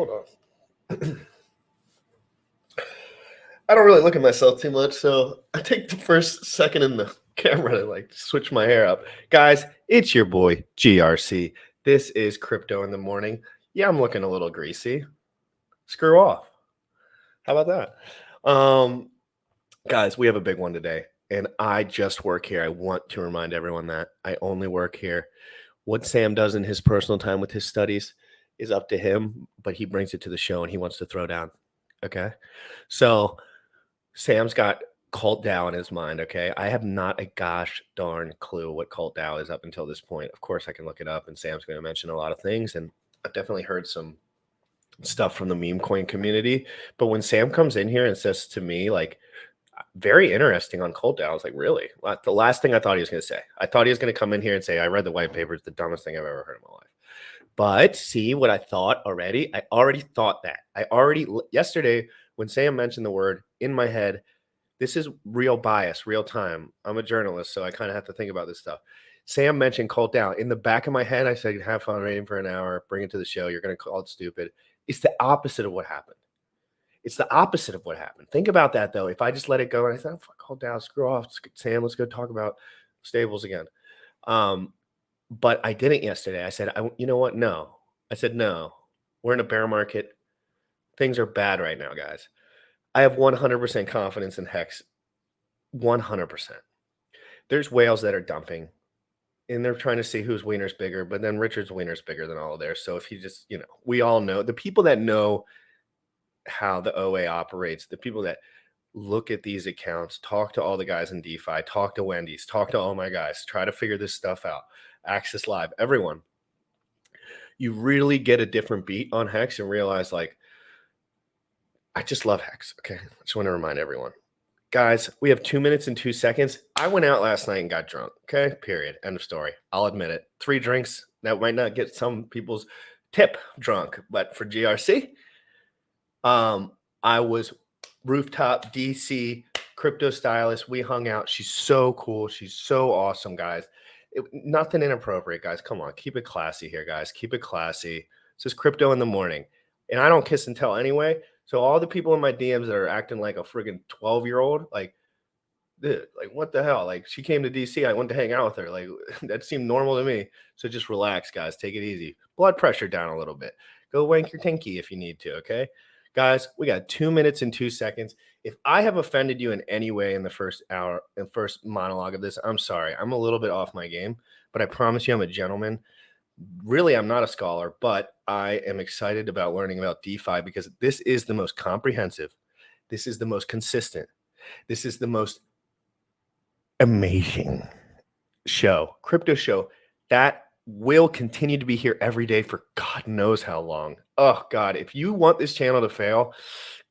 Hold on. I don't really look at myself too much, so I take the first second in the camera to like switch my hair up. Guys, it's your boy GRC. This is Crypto in the Morning. Yeah, I'm looking a little greasy. Screw off. How about that? Guys, we have a big one today, and I just work here. I want to remind everyone that I only work here. What Sam does in his personal time with his studies is up to him, but he brings it to the show and he wants to throw down. Okay? So Sam's got Cult DAO in his mind, okay? I have not a gosh darn clue what Cult DAO is up until this point. Of course, I can look it up, and Sam's going to mention a lot of things, and I've definitely heard some stuff from the meme coin community. But when Sam comes in here and says to me, like, very interesting on Cult DAO, I was like, really? The last thing I thought he was going to say. I thought he was going to come in here and say, I read the white paper. It's the dumbest thing I've ever heard in my life. But see what I thought already? I already thought that. Yesterday, when Sam mentioned the word, in my head, this is real bias, real time. I'm a journalist, so I kind of have to think about this stuff. Sam mentioned Cult DAO. In the back of my head, I said, have fun reading for an hour, bring it to the show. You're going to call it stupid. It's the opposite of what happened. It's the opposite of what happened. Think about that, though. If I just let it go and I said, oh, fuck, Cult DAO, screw off. Sam, let's go talk about stables again. But I didn't yesterday. I said, you know what? No. I said, no. We're in a bear market. Things are bad right now, guys. I have 100% confidence in Hex. 100%. There's whales that are dumping, and they're trying to see whose wiener's bigger, but then Richard's wiener's bigger than all of theirs. So if he just, we all know, the people that know how the OA operates, the people that look at these accounts, talk to all the guys in DeFi, talk to Wendy's, talk to all my guys, try to figure this stuff out, Access Live, everyone. You really get a different beat on Hex and realize, like, I just love Hex. Okay. I just want to remind everyone. Guys, we have 2 minutes and 2 seconds. I went out last night and got drunk. Okay. Period. End of story. I'll admit it. 3 drinks. That might not get some people's tip drunk, but for GRC, I was rooftop DC crypto stylist. We hung out. She's so cool. She's so awesome, guys. Nothing inappropriate, guys. Come on. Keep it classy here, guys. Keep it classy. This is Crypto in the Morning. And I don't kiss and tell anyway. So all the people in my DMs that are acting like a friggin' 12-year-old, like, dude, like, what the hell? Like, she came to DC. I went to hang out with her. Like, that seemed normal to me. So just relax, guys. Take it easy. Blood pressure down a little bit. Go wank your tinky if you need to, okay? Guys, we got 2 minutes and 2 seconds. If I have offended you in any way in the first hour and first monologue of this, I'm sorry. I'm a little bit off my game, but I promise you I'm a gentleman. Really, I'm not a scholar, but I am excited about learning about DeFi because this is the most comprehensive. This is the most consistent. This is the most amazing crypto show that will continue to be here every day for God knows how long. Oh, God, if you want this channel to fail,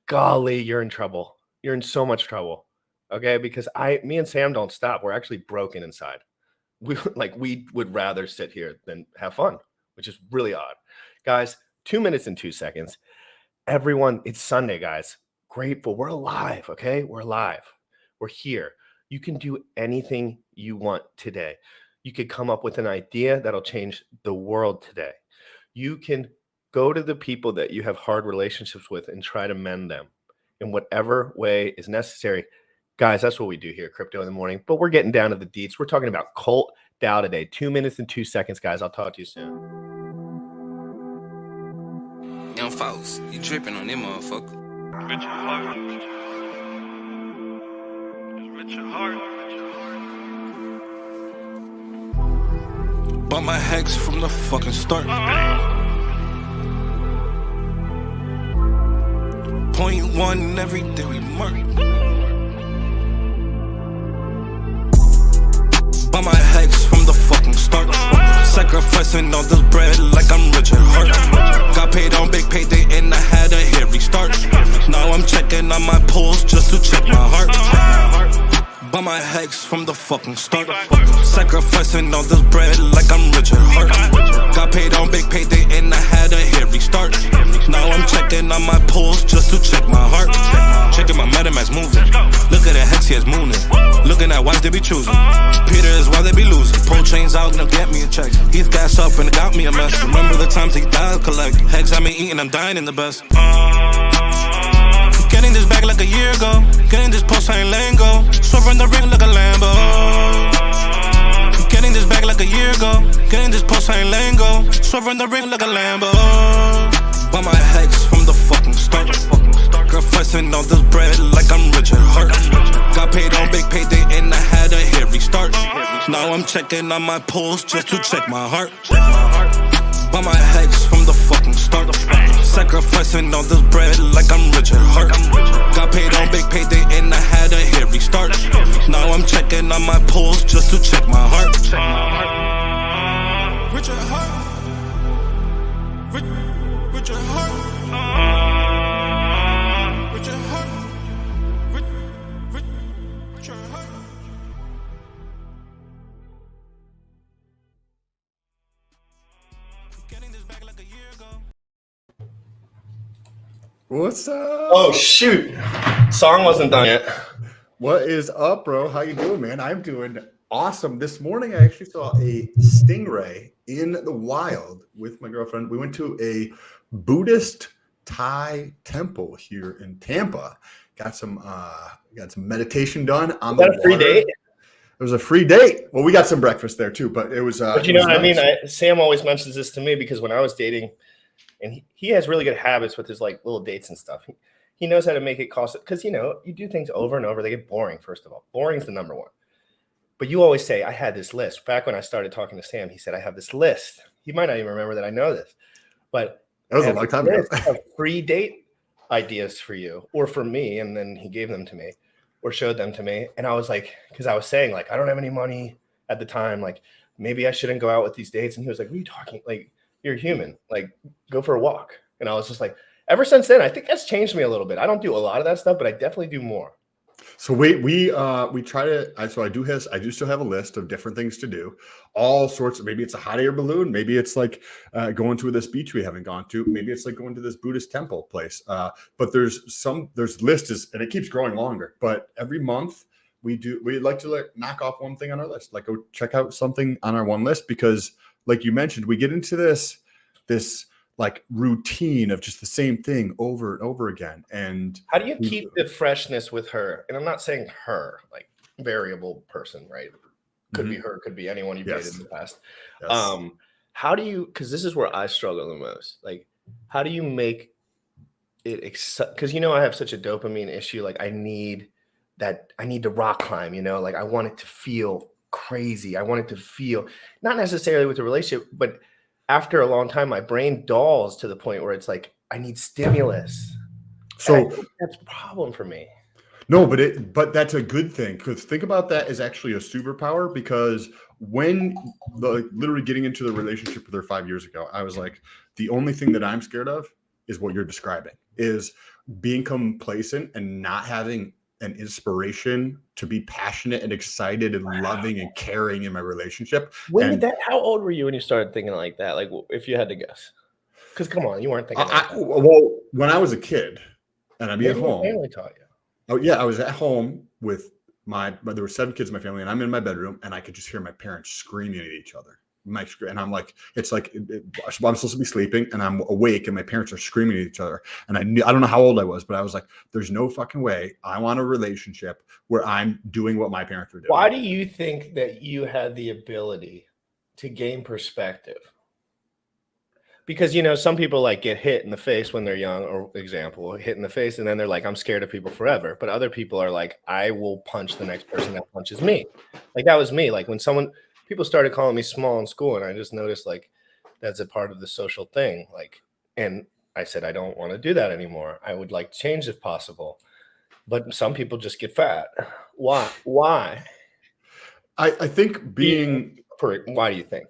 golly, you're in trouble. You're in so much trouble, okay? Because me and Sam don't stop. We're actually broken inside. We would rather sit here than have fun, which is really odd. Guys, 2 minutes and 2 seconds. Everyone, it's Sunday, guys. Grateful. We're alive, okay? We're alive. We're here. You can do anything you want today. You could come up with an idea that'll change the world today. You can go to the people that you have hard relationships with and try to mend them in whatever way is necessary. Guys, that's what we do here, Crypto in the Morning. But we're getting down to the deets. We're talking about Cult DAO today. 2 minutes and 2 seconds, guys. I'll talk to you soon. Young folks, you dripping on them motherfucker. Richard Heart. Richard Heart. Bought my Hex from the fucking start. Point one every day we mark. Bought my Hex from the fucking start. Sacrificing all this bread like I'm Richard Hart. Got paid on big payday and I had a hit restart. Now I'm checking on my pulse just to check my heart. Bought my Hex from the fucking start. Sacrificing all this bread like I'm Richard Hart. Got paid on big payday and I had a hit restart. Now I'm checking on my pulse just to check my heart. Checking my MetaMask moving. Look at the Hex, he is mooning. Looking at wise they be choosing. Peter is why they be losing. Pull chains out and they'll get me a check. Heath gas up and it got me a mess. Remember the times he died collect. Hex I been eating, I'm dying in the best. Getting this back like a year ago. Getting this post, I ain't letting go. Swerving the ring like a Lambo. Getting this back like a year ago. Getting this post, I ain't letting go. Swerving the ring like a Lambo. Buy my hex from the fucking start. Girl flexing all this bread like I'm Richard Hurt. Got paid on big payday and I had a hair restart. Now I'm checking on my pulse just to check my heart. Buy my hex from the fucking start. Sacrificing all this bread like I'm Richard Hurt. Got paid on big payday and I had a hair restart. Now I'm checking on my pulse just to check my heart. Richard Hurt. Richard Hurt. Richard Hurt. Richard Hurt. Getting this back like a year ago. What's up? Oh shoot, song wasn't done yet. What is up, bro? How you doing, man? I'm doing awesome. This morning, I actually saw a stingray in the wild with my girlfriend. We went to a Buddhist Thai temple here in Tampa. Got some meditation done on the water. Free date? It was a free date. Well, we got some breakfast there too, but it was. But you know what I mean? Sam always mentions this to me because when I was dating, and he has really good habits with his like little dates and stuff. He knows how to make it cost, because you do things over and over, they get boring. First of all, boring is the number one. But you always say, I had this list. Back when I started talking to Sam, he said, I have this list. He might not even remember that I know this, but that was a long time ago. Free date ideas for you or for me, and then he gave them to me or showed them to me, and I was like, because I was saying like I don't have any money at the time, like maybe I shouldn't go out with these dates, and he was like, what are you talking? Like, you're human, like go for a walk. And I was just like, ever since then, I think that's changed me a little bit. I don't do a lot of that stuff, but I definitely do more. So we try to. So I do still have a list of different things to do, all sorts of. Maybe it's a hot air balloon. Maybe it's like going to this beach we haven't gone to. Maybe it's like going to this Buddhist temple place. But there's list is, and it keeps growing longer. But every month we like to knock off one thing on our list, like go check out something on our one list, because like you mentioned, we get into this like routine of just the same thing over and over again. And how do you keep the freshness with her? And I'm not saying her, like variable person, right? Could be her, could be anyone you've dated in the past. Yes. How do you, because this is where I struggle the most. Like, how do you make it, because I have such a dopamine issue. Like I need to rock climb, like I want it to feel crazy. I want it to feel, not necessarily with the relationship, but after a long time, my brain dulls to the point where it's like, I need stimulus. So that's a problem for me. No, but that's a good thing, because think about that as actually a superpower, because when literally getting into the relationship with her 5 years ago, I was like, the only thing that I'm scared of is what you're describing, is being complacent and not having an inspiration to be passionate and excited and loving and caring in my relationship. How old were you when you started thinking like that? Like, if you had to guess, because come on, you weren't thinking. Well, when I was a kid and I'd be at home. Family taught you. Oh yeah, I was at home with there were 7 kids in my family, and I'm in my bedroom, and I could just hear my parents screaming at each other. And I'm like, it's like I'm supposed to be sleeping, and I'm awake, and my parents are screaming at each other. And I don't know how old I was, but I was like, there's no fucking way I want a relationship where I'm doing what my parents were doing. Why do you think that you had the ability to gain perspective? Because some people like get hit in the face when they're young, or example, hit in the face, and then they're like, I'm scared of people forever. But other people are like, I will punch the next person that punches me. Like that was me. Like when people started calling me small in school, and I just noticed like that's a part of the social thing. Like, and I said, I don't want to do that anymore. I would like to change if possible. But some people just get fat. Why? I think why do you think?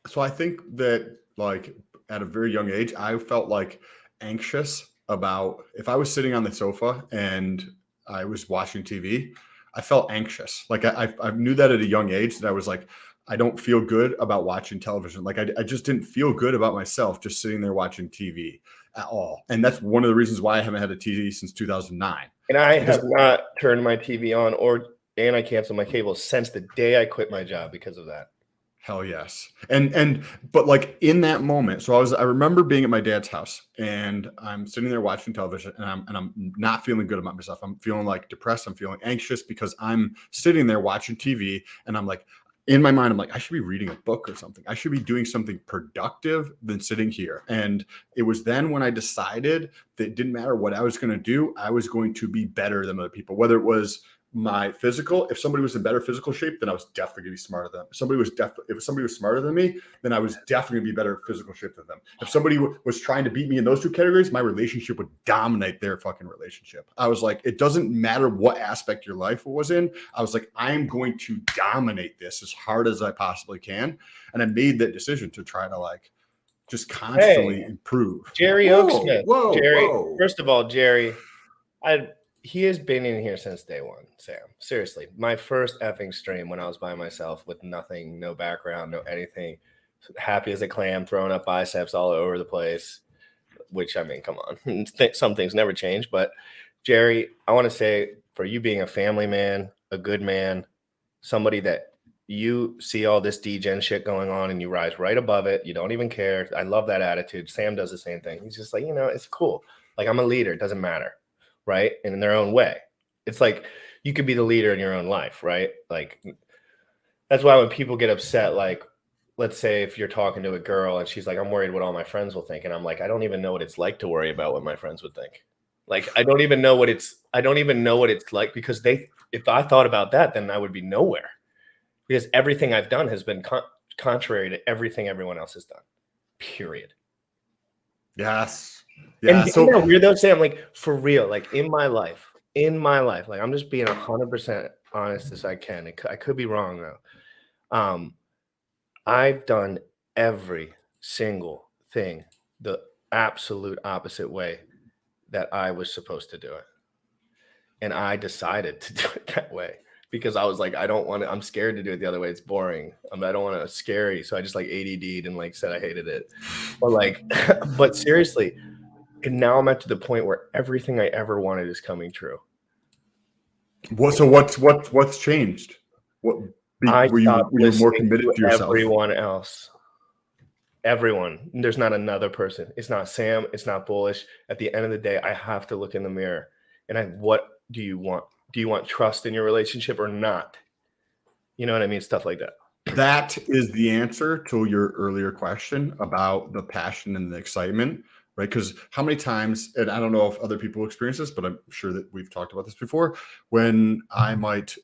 So I think that like at a very young age, I felt like anxious about if I was sitting on the sofa and I was watching TV, I felt anxious. Like I knew that at a young age, that I was like, I don't feel good about watching television. Like I just didn't feel good about myself just sitting there watching TV at all. And that's one of the reasons why I haven't had a TV since 2009. And I have not turned my TV on or and I canceled my cable since the day I quit my job because of that. Hell yes. But like in that moment, so I remember being at my dad's house and I'm sitting there watching television and I'm not feeling good about myself. I'm feeling like depressed. I'm feeling anxious because I'm sitting there watching TV and I'm like, in my mind, I'm like, I should be reading a book or something. I should be doing something productive than sitting here. And it was then when I decided that it didn't matter what I was going to do, I was going to be better than other people, whether it was my physical. If somebody was in better physical shape, then I was definitely gonna be smarter than them. If somebody was smarter than me, then I was definitely gonna be better physical shape than them. If somebody was trying to beat me in those two categories, my relationship would dominate their fucking relationship. I was like, it doesn't matter what aspect your life was in. I was like, I'm going to dominate this as hard as I possibly can. And I made that decision to try to like just constantly improve. Jerry Oaksmith. Jerry, Whoa. first of all, Jerry, he has been in here since day one, Sam. Seriously. My first effing stream when I was by myself with nothing, no background, no anything. Happy as a clam, throwing up biceps all over the place. Which, I mean, come on. Some things never change. But Jerry, I want to say for you being a family man, a good man, somebody that you see all this degen shit going on and you rise right above it. You don't even care. I love that attitude. Sam does the same thing. He's just like, it's cool. Like, I'm a leader. It doesn't matter. Right. And in their own way. It's like you could be the leader in your own life. Right. Like, that's why when people get upset, like, let's say if you're talking to a girl and she's like, I'm worried what all my friends will think. And I'm like, I don't even know what it's like to worry about what my friends would think. Like, I don't even know what it's like, because if I thought about that, then I would be nowhere, because everything I've done has been contrary to everything everyone else has done. Period. Yes. Yeah. And so weird though, Sam, like for real, like in my life, like I'm just being 100% honest as I can. I could be wrong though. I've done every single thing the absolute opposite way that I was supposed to do it. And I decided to do it that way because I was like, I'm scared to do it the other way. It's boring. I don't want to, it's scary. So I just like ADD'd and like said I hated it. But like, but seriously, and now I'm at to the point where everything I ever wanted is coming true. So what's changed? Were you more committed to yourself? Everyone else. Everyone. There's not another person. It's not Sam. It's not Bullish. At the end of the day, I have to look in the mirror. And what do you want? Do you want trust in your relationship or not? You know what I mean? Stuff like that. That is the answer to your earlier question about the passion and the excitement, right? Because how many times, and I don't know if other people experience this, but I'm sure that we've talked about this before, when I might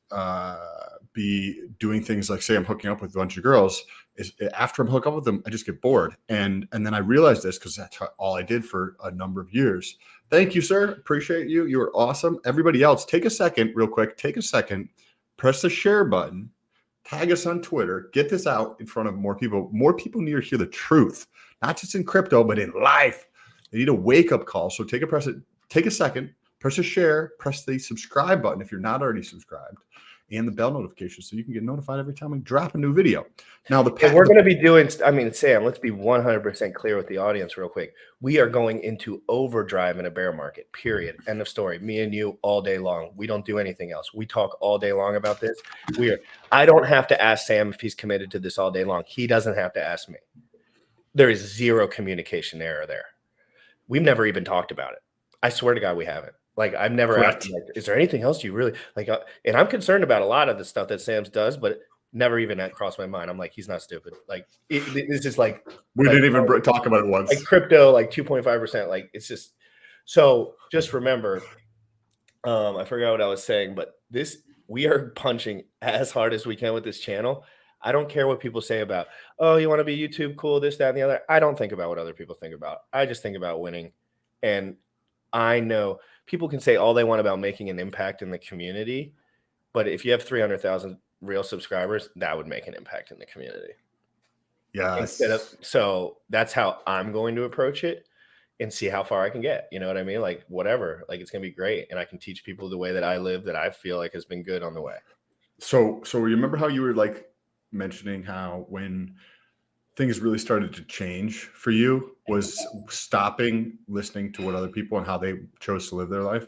be doing things like, say I'm hooking up with a bunch of girls, is after I'm hooked up with them, I just get bored. And then I realized this because that's all I did for a number of years. Thank you, sir. Appreciate you. You were awesome. Everybody else, take a second real quick. Take a second, press the share button, tag us on Twitter, get this out in front of more people. More people need to hear the truth, not just in crypto, but in life. They need a wake-up call. So take a second, press a share, press the subscribe button if you're not already subscribed, and the bell notification so you can get notified every time we drop a new video. Now, we're going to be doing, Sam, let's be 100% clear with the audience real quick. We are going into overdrive in a bear market, period. End of story. Me and you all day long. We don't do anything else. We talk all day long about this. I don't have to ask Sam if he's committed to this all day long. He doesn't have to ask me. There is zero communication error there. We've never even talked about it. I swear to God, we haven't. Like, I've never asked him, like, is there anything else you really like? And I'm concerned about a lot of the stuff that Sam's does, but never even that crossed my mind. I'm like, he's not stupid. Like, it's just like we didn't even talk about it once. Like crypto, like 2.5%. Like, it's just so. Just remember, I forgot what I was saying, but we are punching as hard as we can with this channel. I don't care what people say about, oh, you want to be YouTube cool, this, that, and the other. I don't think about what other people think about. I just think about winning. And I know people can say all they want about making an impact in the community, but if you have 300,000 real subscribers, that would make an impact in the community. Yes. So that's how I'm going to approach it and see how far I can get. You know what I mean? Like, whatever. Like, it's going to be great. And I can teach people the way that I live that I feel like has been good on the way. So remember how you were like mentioning how when things really started to change for you was stopping listening to what other people and how they chose to live their life?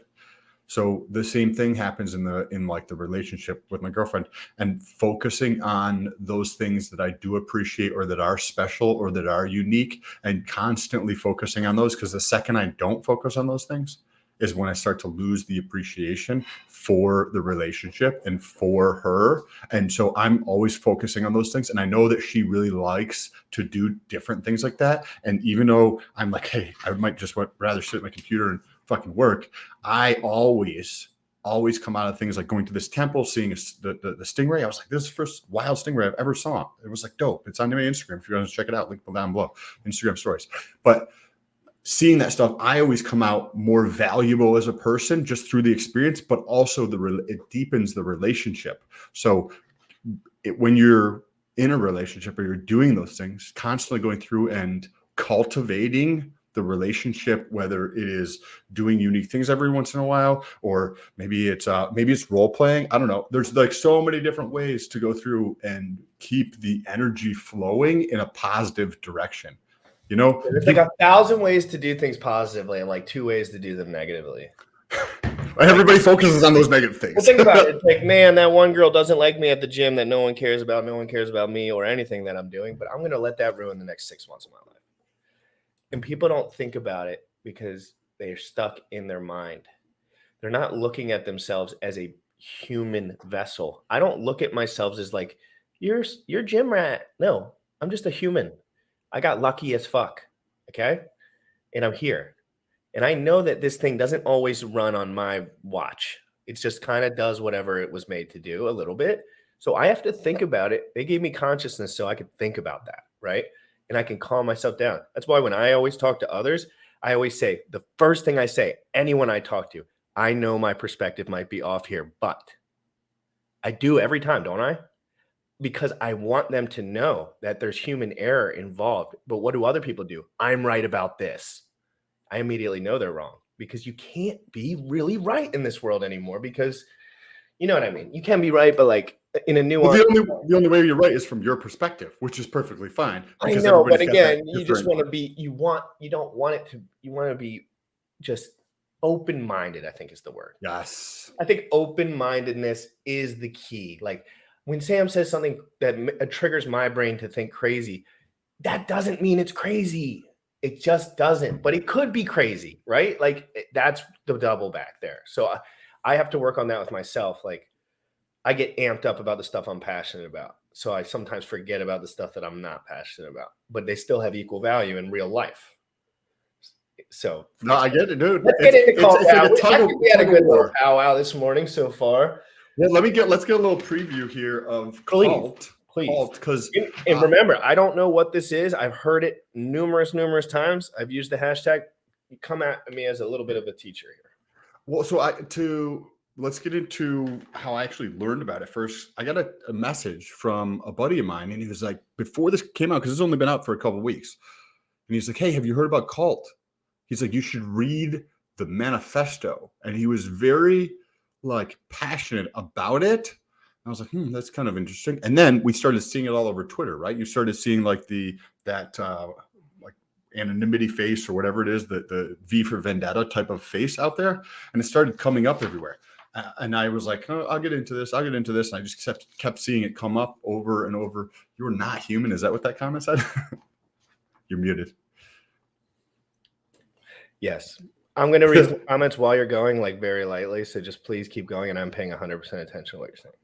So the same thing happens in like the relationship with my girlfriend, and focusing on those things that I do appreciate or that are special or that are unique, and constantly focusing on those, because the second I don't focus on those things is when I start to lose the appreciation for the relationship and for her. And so I'm always focusing on those things. And I know that she really likes to do different things like that. And even though I'm like, hey, I might just rather sit at my computer and fucking work, I always come out of things like going to this temple, seeing the stingray. I was like, this is the first wild stingray I've ever saw. It was like dope. It's on my Instagram. If you want to check it out, link down below, Instagram stories. But seeing that stuff, I always come out more valuable as a person just through the experience, but also it deepens the relationship. So when you're in a relationship or you're doing those things, constantly going through and cultivating the relationship, whether it is doing unique things every once in a while, or maybe it's role playing. I don't know. There's like so many different ways to go through and keep the energy flowing in a positive direction. You know, there's like 1,000 ways to do things positively and like 2 ways to do them negatively. Everybody focuses on those negative things. Well, think about it. It's like, man, that one girl doesn't like me at the gym that no one cares about. No one cares about me or anything that I'm doing, but I'm going to let that ruin the next 6 months of my life. And people don't think about it because they're stuck in their mind. They're not looking at themselves as a human vessel. I don't look at myself as like, you're gym rat. No, I'm just a human. I got lucky as fuck. Okay. And I'm here. And I know that this thing doesn't always run on my watch. It just kind of does whatever it was made to do a little bit. So I have to think about it. They gave me consciousness so I could think about that. Right. And I can calm myself down. That's why when I always talk to others, I always say, the first thing I say, anyone I talk to, I know my perspective might be off here, but I do every time, don't I? Because I want them to know that there's human error involved. But what do other people do? I'm right about this. I immediately know they're wrong, because you can't be really right in this world anymore, because you know what I mean? You can be right, but like in a nuance. Well, the only way you're right is from your perspective, which is perfectly fine. I know, but again, you just want to be, you don't want it to, you want to be just open-minded, I think is the word. Yes. I think open-mindedness is the key. Like when Sam says something that triggers my brain to think crazy, that doesn't mean it's crazy. It just doesn't, but it could be crazy, right? Like that's the double back there. So I have to work on that with myself. Like I get amped up about the stuff I'm passionate about. So I sometimes forget about the stuff that I'm not passionate about, but they still have equal value in real life. So no, I get it, dude. Let's get into call out. We had a good little war powwow this morning so far. Well, let's get a little preview here of Cult. Please. Because and remember, I don't know what this is. I've heard it numerous times. I've used the hashtag. You come at me as a little bit of a teacher here. Well, so let's get into how I actually learned about it. First, I got a message from a buddy of mine, and he was like, before this came out, because it's only been out for a couple of weeks, and he's like, hey, have you heard about Cult? He's like, you should read the manifesto. And he was very like passionate about it. I was like, that's kind of interesting. And then we started seeing it all over Twitter, right? You started seeing like that anonymity face or whatever it is, the V for Vendetta type of face out there. And it started coming up everywhere. And I was like, oh, I'll get into this. And I just kept seeing it come up over and over. You're not human. Is that what that comment said? You're muted. Yes. I'm going to read some comments while you're going, like very lightly. So just please keep going. And I'm paying 100% attention to what you're saying.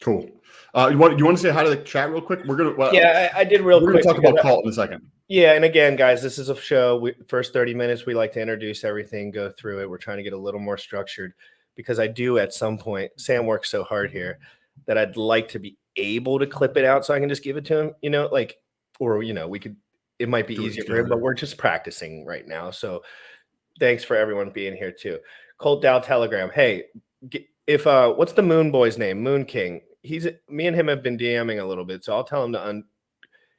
Cool. You want to say hi to the chat real quick? We're gonna. Yeah, I did real quick. We're gonna talk about Cult in a second. Yeah, and again, guys, this is a show. First 30 minutes, we like to introduce everything, go through it. We're trying to get a little more structured because I do at some point. Sam works so hard here that I'd like to be able to clip it out so I can just give it to him. You know, like, or we could. It might be easier for him, but we're just practicing right now. So, thanks for everyone being here too. Colt Dow Telegram. Hey. If what's the Moon Boy's name? Moon King. Me and him have been DMing a little bit, so I'll tell him to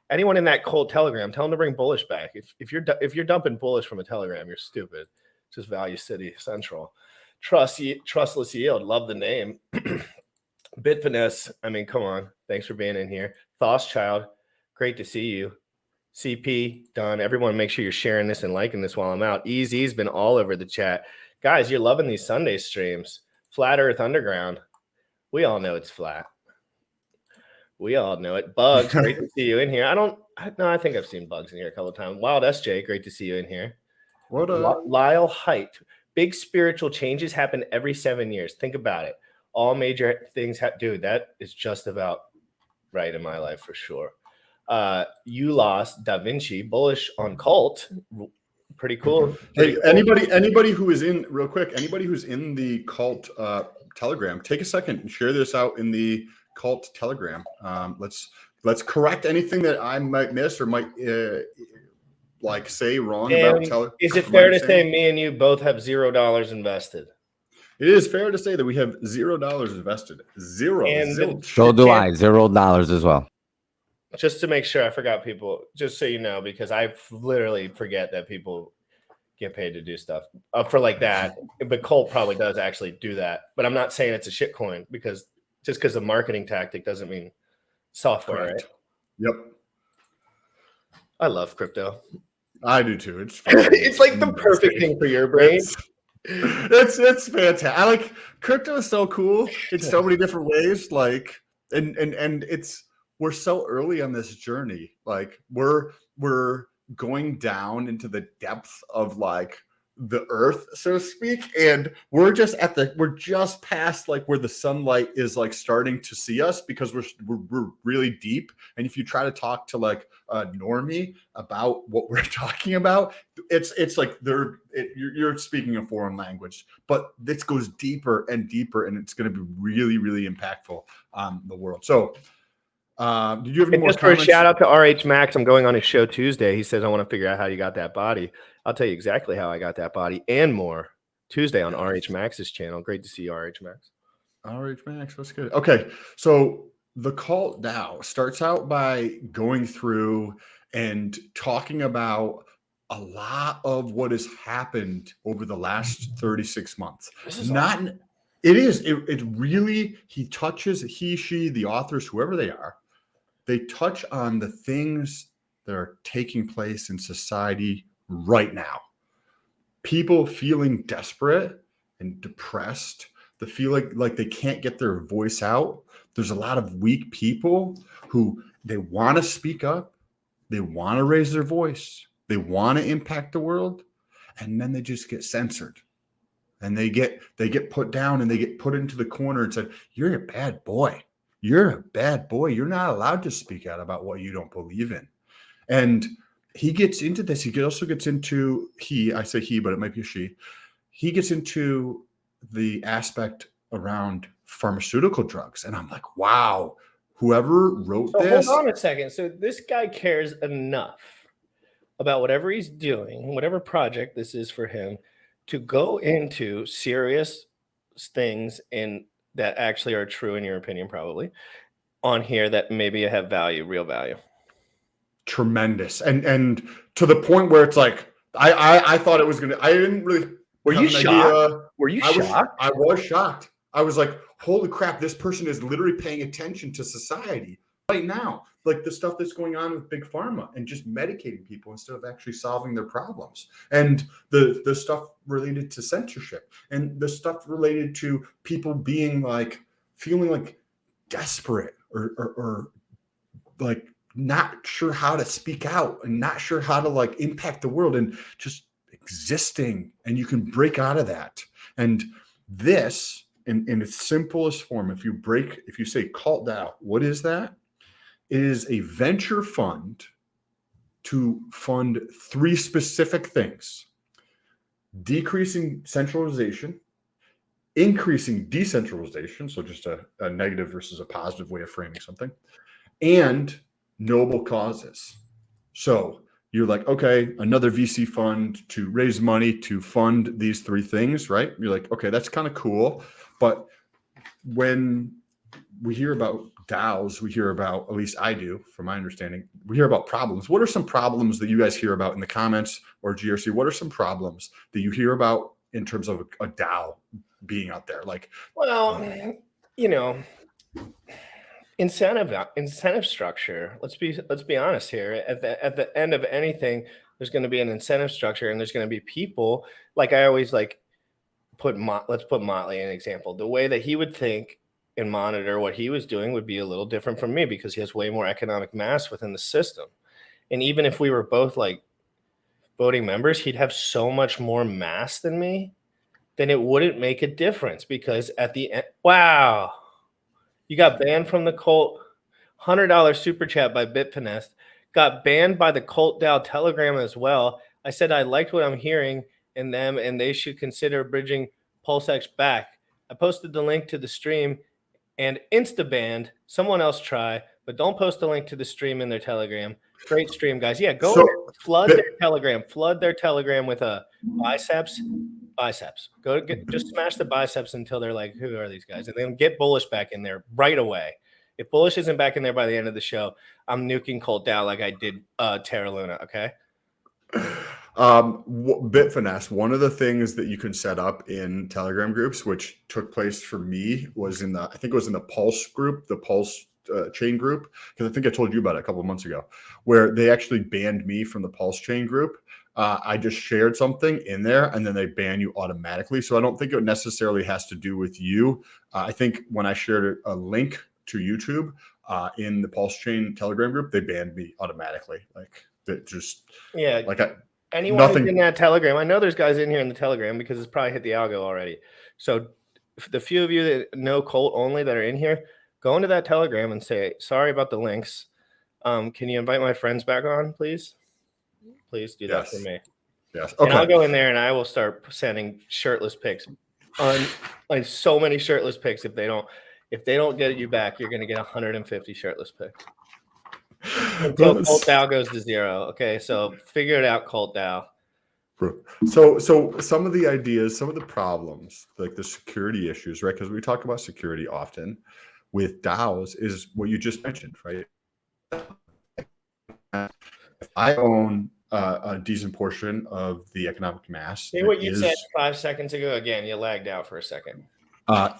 anyone in that cold Telegram, tell him to bring Bullish back. If you're dumping Bullish from a Telegram, you're stupid. It's just Value City Central. Trustless Yield. Love the name. Bit Finesse. I mean, come on. Thanks for being in here. Child. Great to see you. CP done. Everyone, make sure you're sharing this and liking this while I'm out. Easy's been all over the chat. Guys, you're loving these Sunday streams. Flat Earth Underground. We all know it's flat. We all know it. Bugs, great to see you in here. I think I've seen Bugs in here a couple of times. Wild SJ, great to see you in here. What up? Lyle Height. Big spiritual changes happen every 7 years. Think about it. All major things dude, that is just about right in my life for sure. You lost Da Vinci, bullish on cult. Pretty cool. Hey, anybody who is in real quick, anybody who's in the cult Telegram, take a second and share this out in the cult Telegram. Let's correct anything that I might miss or might like say wrong about. Is it fair to say me and you both have $0 invested? It is fair to say that we have $0 invested. Zero. So do I. $0 as well. Just to make sure, I forgot people. Just so you know, because I literally forget that people get paid to do stuff for like that. But Colt probably does actually do that. But I'm not saying it's a shit coin because just because a marketing tactic doesn't mean software. Right? Yep. I love crypto. I do too. It's it's like the perfect thing for your brain. It's fantastic. I like crypto is so cool in so many different ways. Like and it's we're so early on this journey. Like we're going down into the depth of like the earth, so to speak, and we're just past like where the sunlight is like starting to see us because we're really deep. And if you try to talk to like a normie about what we're talking about, it's like you're speaking a foreign language, but this goes deeper and deeper, and it's going to be really, really impactful on the world. So did you have any more comments? For a shout out to RH Max, I'm going on his show Tuesday. He says, I want to figure out how you got that body. I'll tell you exactly how I got that body and more Tuesday on RH Max's channel. Great to see you, RH Max. RH Max, that's good. Okay, so the cult now starts out by going through and talking about a lot of what has happened over the last 36 months. This is not awesome. It is. It really, he, she, the authors, whoever they are, they touch on the things that are taking place in society right now. People feeling desperate and depressed, they feel like they can't get their voice out. There's a lot of weak people who they want to speak up, they want to raise their voice, they want to impact the world, and then they just get censored. And they get put down and they get put into the corner and said, you're a bad boy. You're a bad boy. You're not allowed to speak out about what you don't believe in. And he gets into this. He also gets into, I say he, but it might be a she. He gets into the aspect around pharmaceutical drugs. And I'm like, wow, whoever wrote this. Hold on a second. So this guy cares enough about whatever he's doing, whatever project this is for him, to go into serious things that actually are true in your opinion, probably on here that maybe have value, real value. Tremendous. And to the point where it's like, I thought it was going to, I didn't really. Were you shocked? Were you shocked? I was shocked. I was like, holy crap, this person is literally paying attention to society right now. Like the stuff that's going on with Big Pharma and just medicating people instead of actually solving their problems. And the stuff related to censorship and the stuff related to people being like, feeling like desperate or like not sure how to speak out and not sure how to like impact the world and just existing. And you can break out of that. And this in its simplest form, if you say cult out, what is that? It is a venture fund to fund three specific things: decreasing centralization, increasing decentralization, so just a negative versus a positive way of framing something, and noble causes. So you're like, okay, another VC fund to raise money to fund these three things, right? You're like, okay, that's kind of cool. But when we hear about DAOs, we hear about, at least I do, from my understanding, we hear about problems. What are some problems that you guys hear about in the comments or GRC? What are some problems that you hear about in terms of a DAO being out there? Like, well, incentive structure. Let's be honest here. At the end of anything, there's going to be an incentive structure, and there's going to be people. Like I always like let's put Motley in an example. The way that he would think and monitor what he was doing would be a little different from me because he has way more economic mass within the system. And even if we were both like voting members, he'd have so much more mass than me, then it wouldn't make a difference because at the end, wow, you got banned from the cult. $100 super chat by Bitfinesse. Got banned by the Cult DAO Telegram as well. I said I liked what I'm hearing in them and they should consider bridging PulseX back. I posted the link to the stream and insta-banned. Someone else try, but don't post a link to the stream in their Telegram. Great stream, guys. Yeah, go flood their Telegram. Flood their Telegram with a biceps. Go just smash the biceps until they're like, who are these guys? And then get Bullish back in there right away. If Bullish isn't back in there by the end of the show, I'm nuking Colt DAO like I did Terra Luna. Okay. Bitfinesse, one of the things that you can set up in Telegram groups, which took place for me, was in the, I think it was in the Pulse group, the Pulse chain group, because I think I told you about it a couple of months ago, where they actually banned me from the Pulse chain group. I just shared something in there and then they ban you automatically. So I don't think it necessarily has to do with you. I think when I shared a link to YouTube in the Pulse Chain Telegram group, they banned me automatically. Like that just anyone who's in that Telegram. I know there's guys in here in the Telegram because it's probably hit the algo already. So the few of you that know Colt only that are in here, go into that Telegram and say, sorry about the links. Can you invite my friends back on, please? Please do that for me. Yes. Okay. And I'll go in there and I will start sending shirtless pics on like so many shirtless pics. If they don't get you back, you're going to get 150 shirtless pics until Colt DAO goes to 0. Okay. So figure it out, Colt DAO. So some of the ideas, some of the problems, like the security issues, right? Because we talk about security often with DAOs is what you just mentioned, right? If I own a decent portion of the economic mass. Say what you said 5 seconds ago again. You lagged out for a second.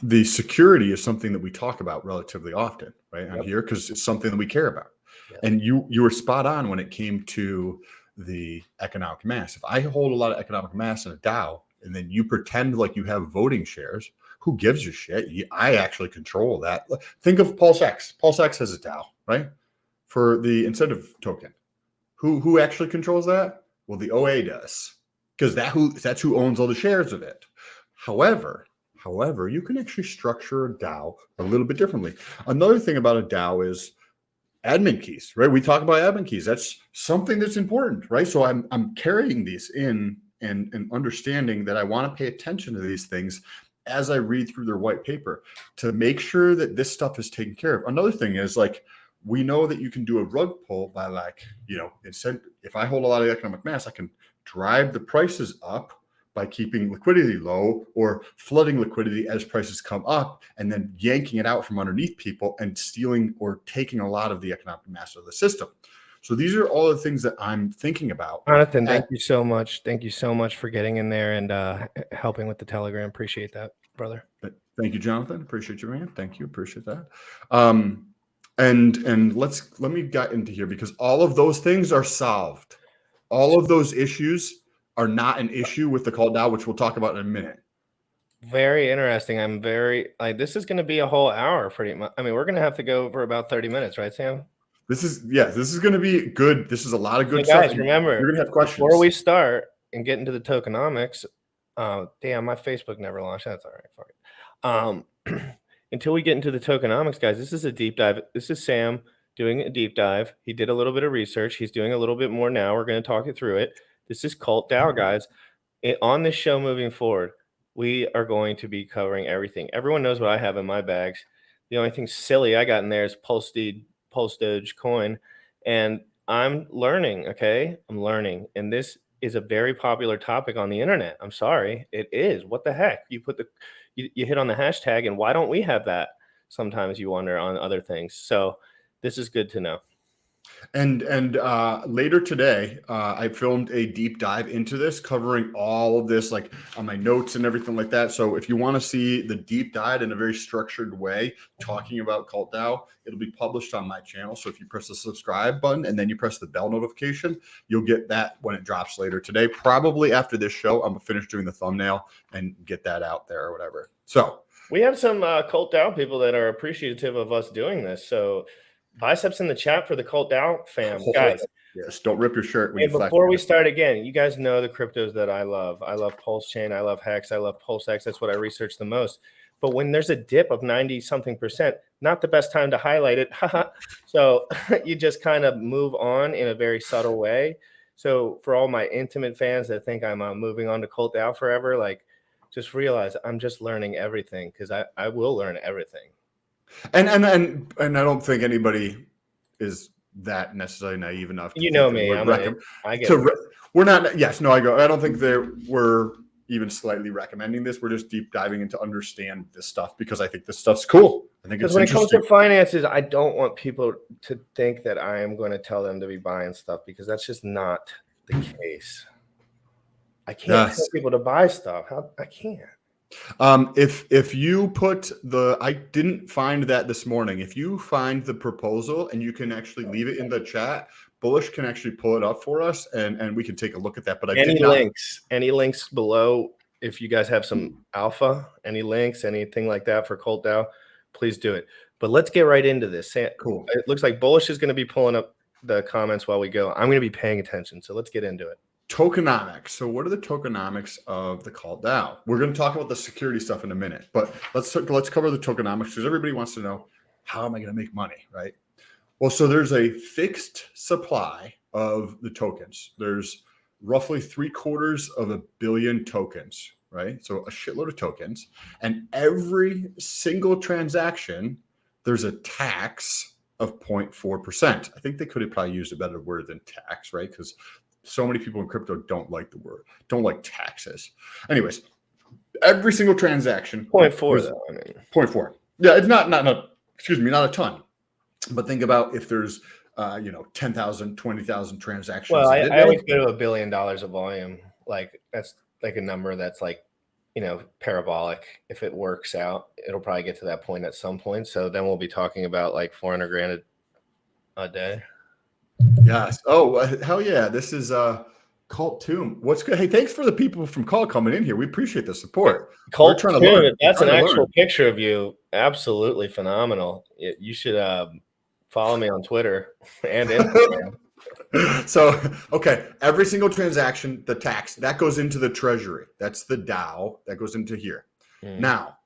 The security is something that we talk about relatively often, right? I'm here because it's something that we care about. Yep. And you were spot on when it came to the economic mass. If I hold a lot of economic mass in a DAO and then you pretend like you have voting shares, who gives a shit? I actually control that. Think of PulseX. PulseX has a DAO, right? For the incentive token. Who actually controls that? Well, the OA does, because that's who owns all the shares of it. However, you can actually structure a DAO a little bit differently. Another thing about a DAO is admin keys, right? We talk about admin keys. That's something that's important, right? So I'm carrying these in and understanding that I want to pay attention to these things as I read through their white paper to make sure that this stuff is taken care of. Another thing is like, we know that you can do a rug pull by if I hold a lot of economic mass, I can drive the prices up by keeping liquidity low or flooding liquidity as prices come up and then yanking it out from underneath people and stealing or taking a lot of the economic mass of the system. So these are all the things that I'm thinking about. Jonathan, thank you so much. Thank you so much for getting in there and helping with the Telegram. Appreciate that, brother. Thank you, Jonathan. Appreciate you, man. Thank you. Appreciate that. And let me get into here because all of those things are solved. All of those issues are not an issue with the Colt DAO, which we'll talk about in a minute. Very interesting. I'm very this is going to be a whole hour pretty much. I mean, we're going to have to go for about 30 minutes, right, Sam? This is going to be good. This is a lot of good stuff. Guys, remember, you're going to have questions. Before we start and get into the tokenomics, damn, my Facebook never launched. That's all right. Until we get into the tokenomics, guys, this is a deep dive. This is Sam doing a deep dive. He did a little bit of research. He's doing a little bit more now. We're going to talk it through it. This is Colt DAO, guys. On this show moving forward, we are going to be covering everything. Everyone knows what I have in my bags. The only thing silly I got in there is Pulse Doge coin. And I'm learning, okay? I'm learning. And this is a very popular topic on the internet. I'm sorry. It is. What the heck? You hit on the hashtag, and why don't we have that? Sometimes you wonder on other things. So this is good to know. And later today, I filmed a deep dive into this, covering all of this, like on my notes and everything like that. So if you want to see the deep dive in a very structured way, talking about Cult DAO, it'll be published on my channel. So if you press the subscribe button and then you press the bell notification, you'll get that when it drops later today. Probably after this show, I'm gonna finish doing the thumbnail and get that out there or whatever. So we have some Cult DAO people that are appreciative of us doing this. So biceps in the chat for the Cult DAO fam, guys. Yes, don't rip your shirt when Hey, you flash. before we start again, you guys know the cryptos that I love. I love Pulse Chain, I love Hex, I love PulseX. That's what I research the most. But when there's a dip of 90-something%, not the best time to highlight it. So you just kind of move on in a very subtle way. So for all my intimate fans that think I'm moving on to Cult DAO forever, like just realize I'm just learning everything, because I will learn everything. And I don't think anybody is that necessarily naive enough to You know think me. that we're not. Yes, no, I don't think we're even slightly recommending this. We're just deep diving into understand this stuff, because I think this stuff's cool. I think it's when it comes interesting. to finances, I don't want people to think that I am going to tell them to be buying stuff, because that's just not the case. I can't tell people to buy stuff. I can't. If you put I didn't find that this morning. If you find the proposal and you can actually leave it in the chat, Bullish can actually pull it up for us, and we can take a look at that. But any links below, if you guys have some alpha, any links, anything like that for Cult DAO, please do it. But let's get right into this. Cool. It looks like Bullish is going to be pulling up the comments while we go. I'm going to be paying attention. So let's get into it. Tokenomics. So what are the tokenomics of the Cult DAO? We're going to talk about the security stuff in a minute, but let's cover the tokenomics, because everybody wants to know, how am I going to make money, right? Well, so there's a fixed supply of the tokens. There's roughly 750 million tokens, right? So a shitload of tokens, and every single transaction, there's a tax of 0.4%. I think they could have probably used a better word than tax, right? Because so many people in crypto don't like the word, don't like taxes. Anyways, every single transaction. 0.4 though. I mean, 0.4. Yeah, it's not a ton. But think about if there's 10,000, 20,000 transactions. Well, I always go to $1 billion of volume. Like that's like a number that's like, parabolic. If it works out, it'll probably get to that point at some point. So then we'll be talking about like 400 grand a day. Yes. Oh, hell yeah. This is Cult Tomb. What's good? Hey, thanks for the people from Cult coming in here. We appreciate the support. Cult Tomb, that's an actual picture of you. Absolutely phenomenal. You should follow me on Twitter and Instagram. So, okay. Every single transaction, the tax, that goes into the treasury. That's the DAO. That goes into here. Now,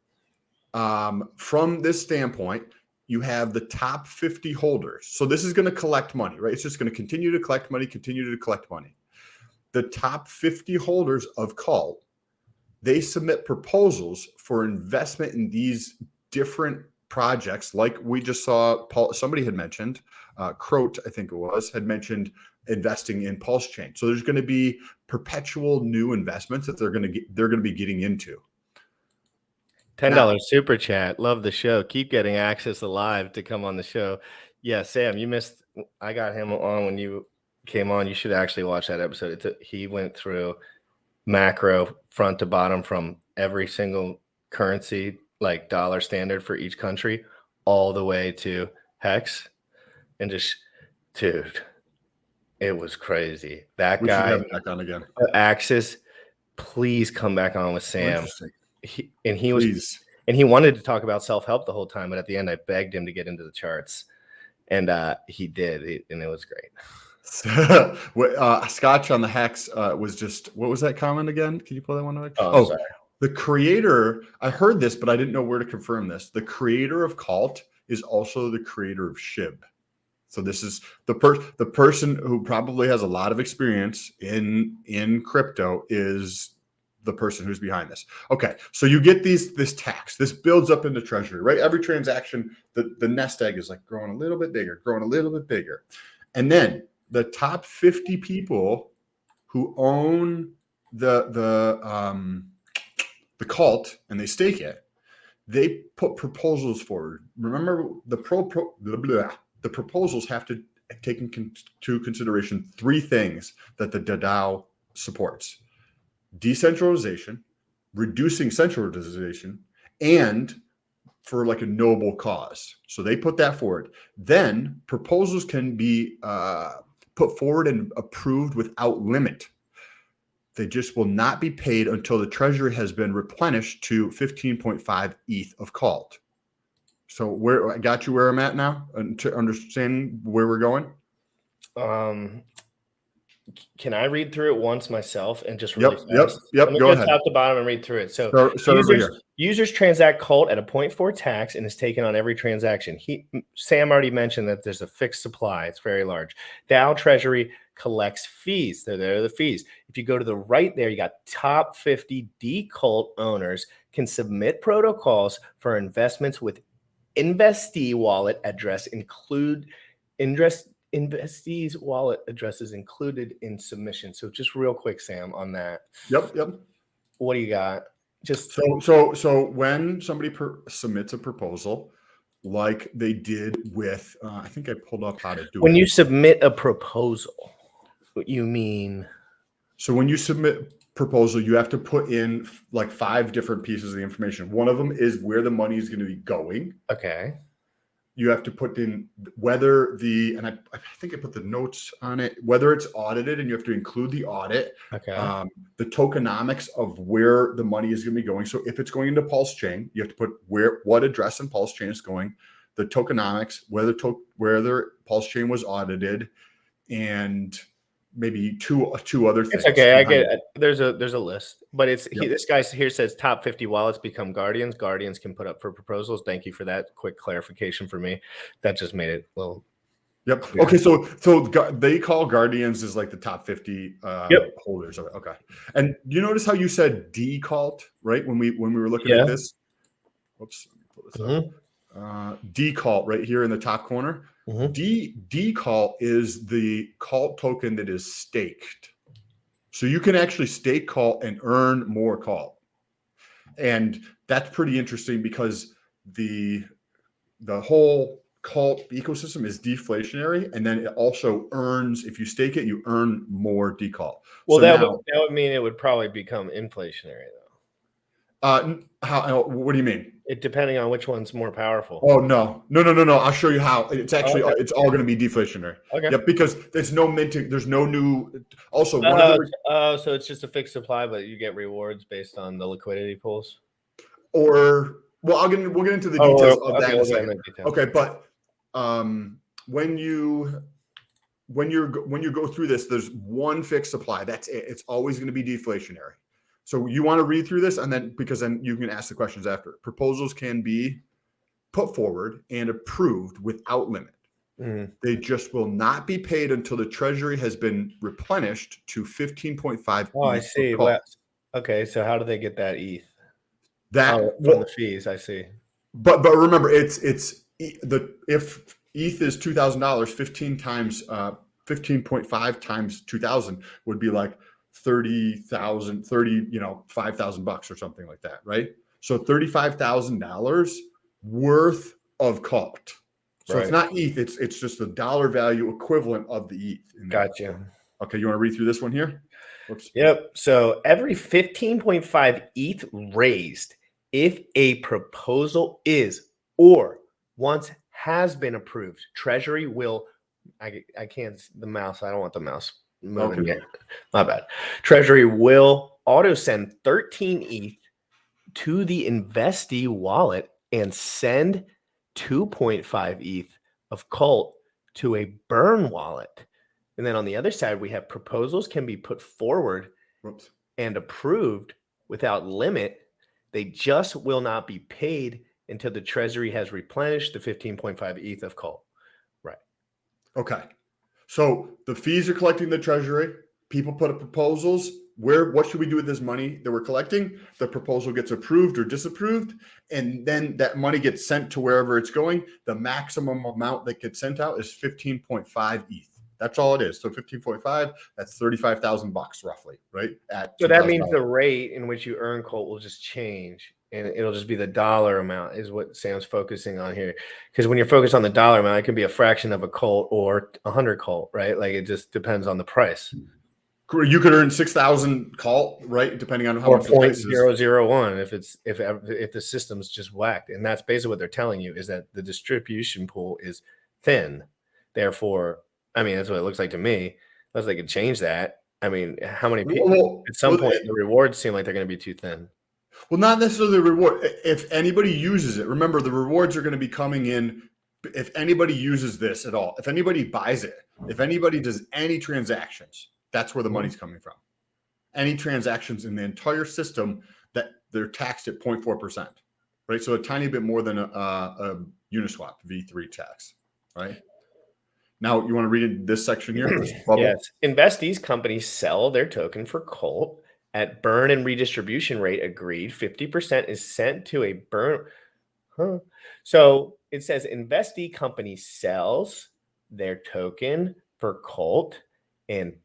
from this standpoint, you have the top 50 holders. So this is going to collect money, right? It's just going to continue to collect money, The top 50 holders of Cult, they submit proposals for investment in these different projects. Like we just saw, somebody had mentioned, Croat, I think it was, had mentioned investing in Pulse Chain. So there's going to be perpetual new investments that they're going to be getting into. $10 super chat. Love the show. Keep getting Access Alive to come on the show. Yeah, Sam, you missed. I got him on when you came on. You should actually watch that episode. He went through macro front to bottom from every single currency, like dollar standard for each country, all the way to Hex, and just, dude, it was crazy. That guy. Should have him back on again. Access, please come back on with Sam. He Please. wanted to talk about self-help the whole time, but at the end I begged him to get into the charts, and he did, and it was great. Scotch on the Hex was just, what was that comment again? Can you pull that one up? Oh, sorry. The creator, I heard this, but I didn't know where to confirm this. The creator of Cult is also the creator of SHIB. So this is the person who probably has a lot of experience in crypto is the person who's behind this. Okay, so you get this tax. This builds up into treasury, right? Every transaction, the nest egg is like growing a little bit bigger. And then the top 50 people who own the Cult and they stake it, they put proposals forward. Remember, the proposals have to taking into consideration three things that the DAO supports: decentralization, reducing centralization, and for like a noble cause. So they put that forward. Then proposals can be put forward and approved without limit. They just will not be paid until the treasury has been replenished to 15.5 ETH of called. So where I got you where I'm at now, and to understand where we're going. Can I read through it once myself and just really Yep. fast? Go Let me go ahead. top to bottom and read through it. So Start over here. users transact cult at a 0.4 tax and is taken on every transaction. Sam already mentioned that there's a fixed supply. It's very large. DAO Treasury collects fees. They're the fees. If you go to the right there, you got top 50 D cult owners can submit protocols for investments with investee wallet address investees wallet addresses included in submission. So just real quick, Sam, on that. Yep. What do you got? Just so when somebody submits a proposal, like they did with, I think I pulled up how to do it. When you submit a proposal, what you mean? So when you submit proposal, you have to put in like 5 different pieces of the information. One of them is where the money is going to be going. Okay. You have to put in whether and I think I put the notes on it, whether it's audited, and you have to include the audit. Okay. The tokenomics of where the money is going to be going. So if it's going into Pulse Chain, you have to put what address in Pulse Chain is going, the tokenomics, whether Pulse Chain was audited, and maybe two other things. It's okay. I get it. There's a list, but this guy here says top 50 wallets become guardians. Guardians can put up for proposals. Thank you for that quick clarification for me. That just made it a little. Yep. Clear. Okay. So they call guardians as like the top 50 holders of it. Okay. And you notice how you said decult, right? When we were looking at this. Whoops. Let me pull this up. Decult right here in the top corner. Decult is the cult token that is staked. So you can actually stake cult and earn more cult. And that's pretty interesting because the whole cult ecosystem is deflationary, and then it also earns, if you stake it, you earn more decult. Well, so that would mean it would probably become inflationary though. What do you mean? It depending on which one's more powerful. Oh no! I'll show you how. It's actually it's all going to be deflationary. Okay. Yep, because there's no minting. There's no new. Also, so it's just a fixed supply, but you get rewards based on the liquidity pools. Or we'll get into the details of that in a second. Okay, but when you go through this, there's one fixed supply. That's it. It's always going to be deflationary. So you want to read through this, and then because then you can ask the questions after. Proposals can be put forward and approved without limit. They just will not be paid until the treasury has been replenished to 15.5. Oh, I see. Okay, so how do they get that ETH? From the fees, I see. But remember, if ETH is $2,000, 15 times 15.5 times 2,000 would be like 30,000, $5,000 or something like that, right? So $35,000 worth of cult. So It's not ETH, it's just the dollar value equivalent of the ETH. Gotcha. Okay, you want to read through this one here? Whoops. Yep. So every 15.5 ETH raised, if a proposal is or once has been approved, Treasury will. I can't the mouse. I don't want the mouse moving yet. My bad. Treasury will auto send 13 ETH to the investee wallet and send 2.5 ETH of cult to a burn wallet. And then on the other side, we have proposals can be put forward and approved without limit. They just will not be paid until the treasury has replenished the 15.5 ETH of cult. Right. Okay. So the fees are collecting the treasury. People put up proposals. What should we do with this money that we're collecting? The proposal gets approved or disapproved, and then that money gets sent to wherever it's going. The maximum amount that gets sent out is 15.5 ETH. That's all it is. So 15.5, that's $35,000 roughly, right? So that means the rate in which you earn cult will just change. and it'll just be the dollar amount is what Sam's focusing on here. Because when you're focused on the dollar amount, it can be a fraction of a colt or 100 colt, right? Like it just depends on the price. You could earn 6,000 call, right? Depending on how Or much the price is. 0.001 if the system's just whacked. And that's basically what they're telling you is that the distribution pool is thin. Therefore, I mean, that's what it looks like to me. Unless they could change that. I mean, how many people at some point the rewards seem like they're going to be too thin. Well, not necessarily the reward. If anybody uses it, remember the rewards are going to be coming in. If anybody uses this at all, if anybody buys it, if anybody does any transactions, that's where the money's coming from. Any transactions in the entire system that they're taxed at 0.4%, right? So a tiny bit more than a Uniswap V3 tax, right? Now, you want to read this section here? This bubble? Yes. Investees companies sell their token for Colt at burn and redistribution rate agreed. 50% is sent to a burn. So it says investee company sells their token for Colt and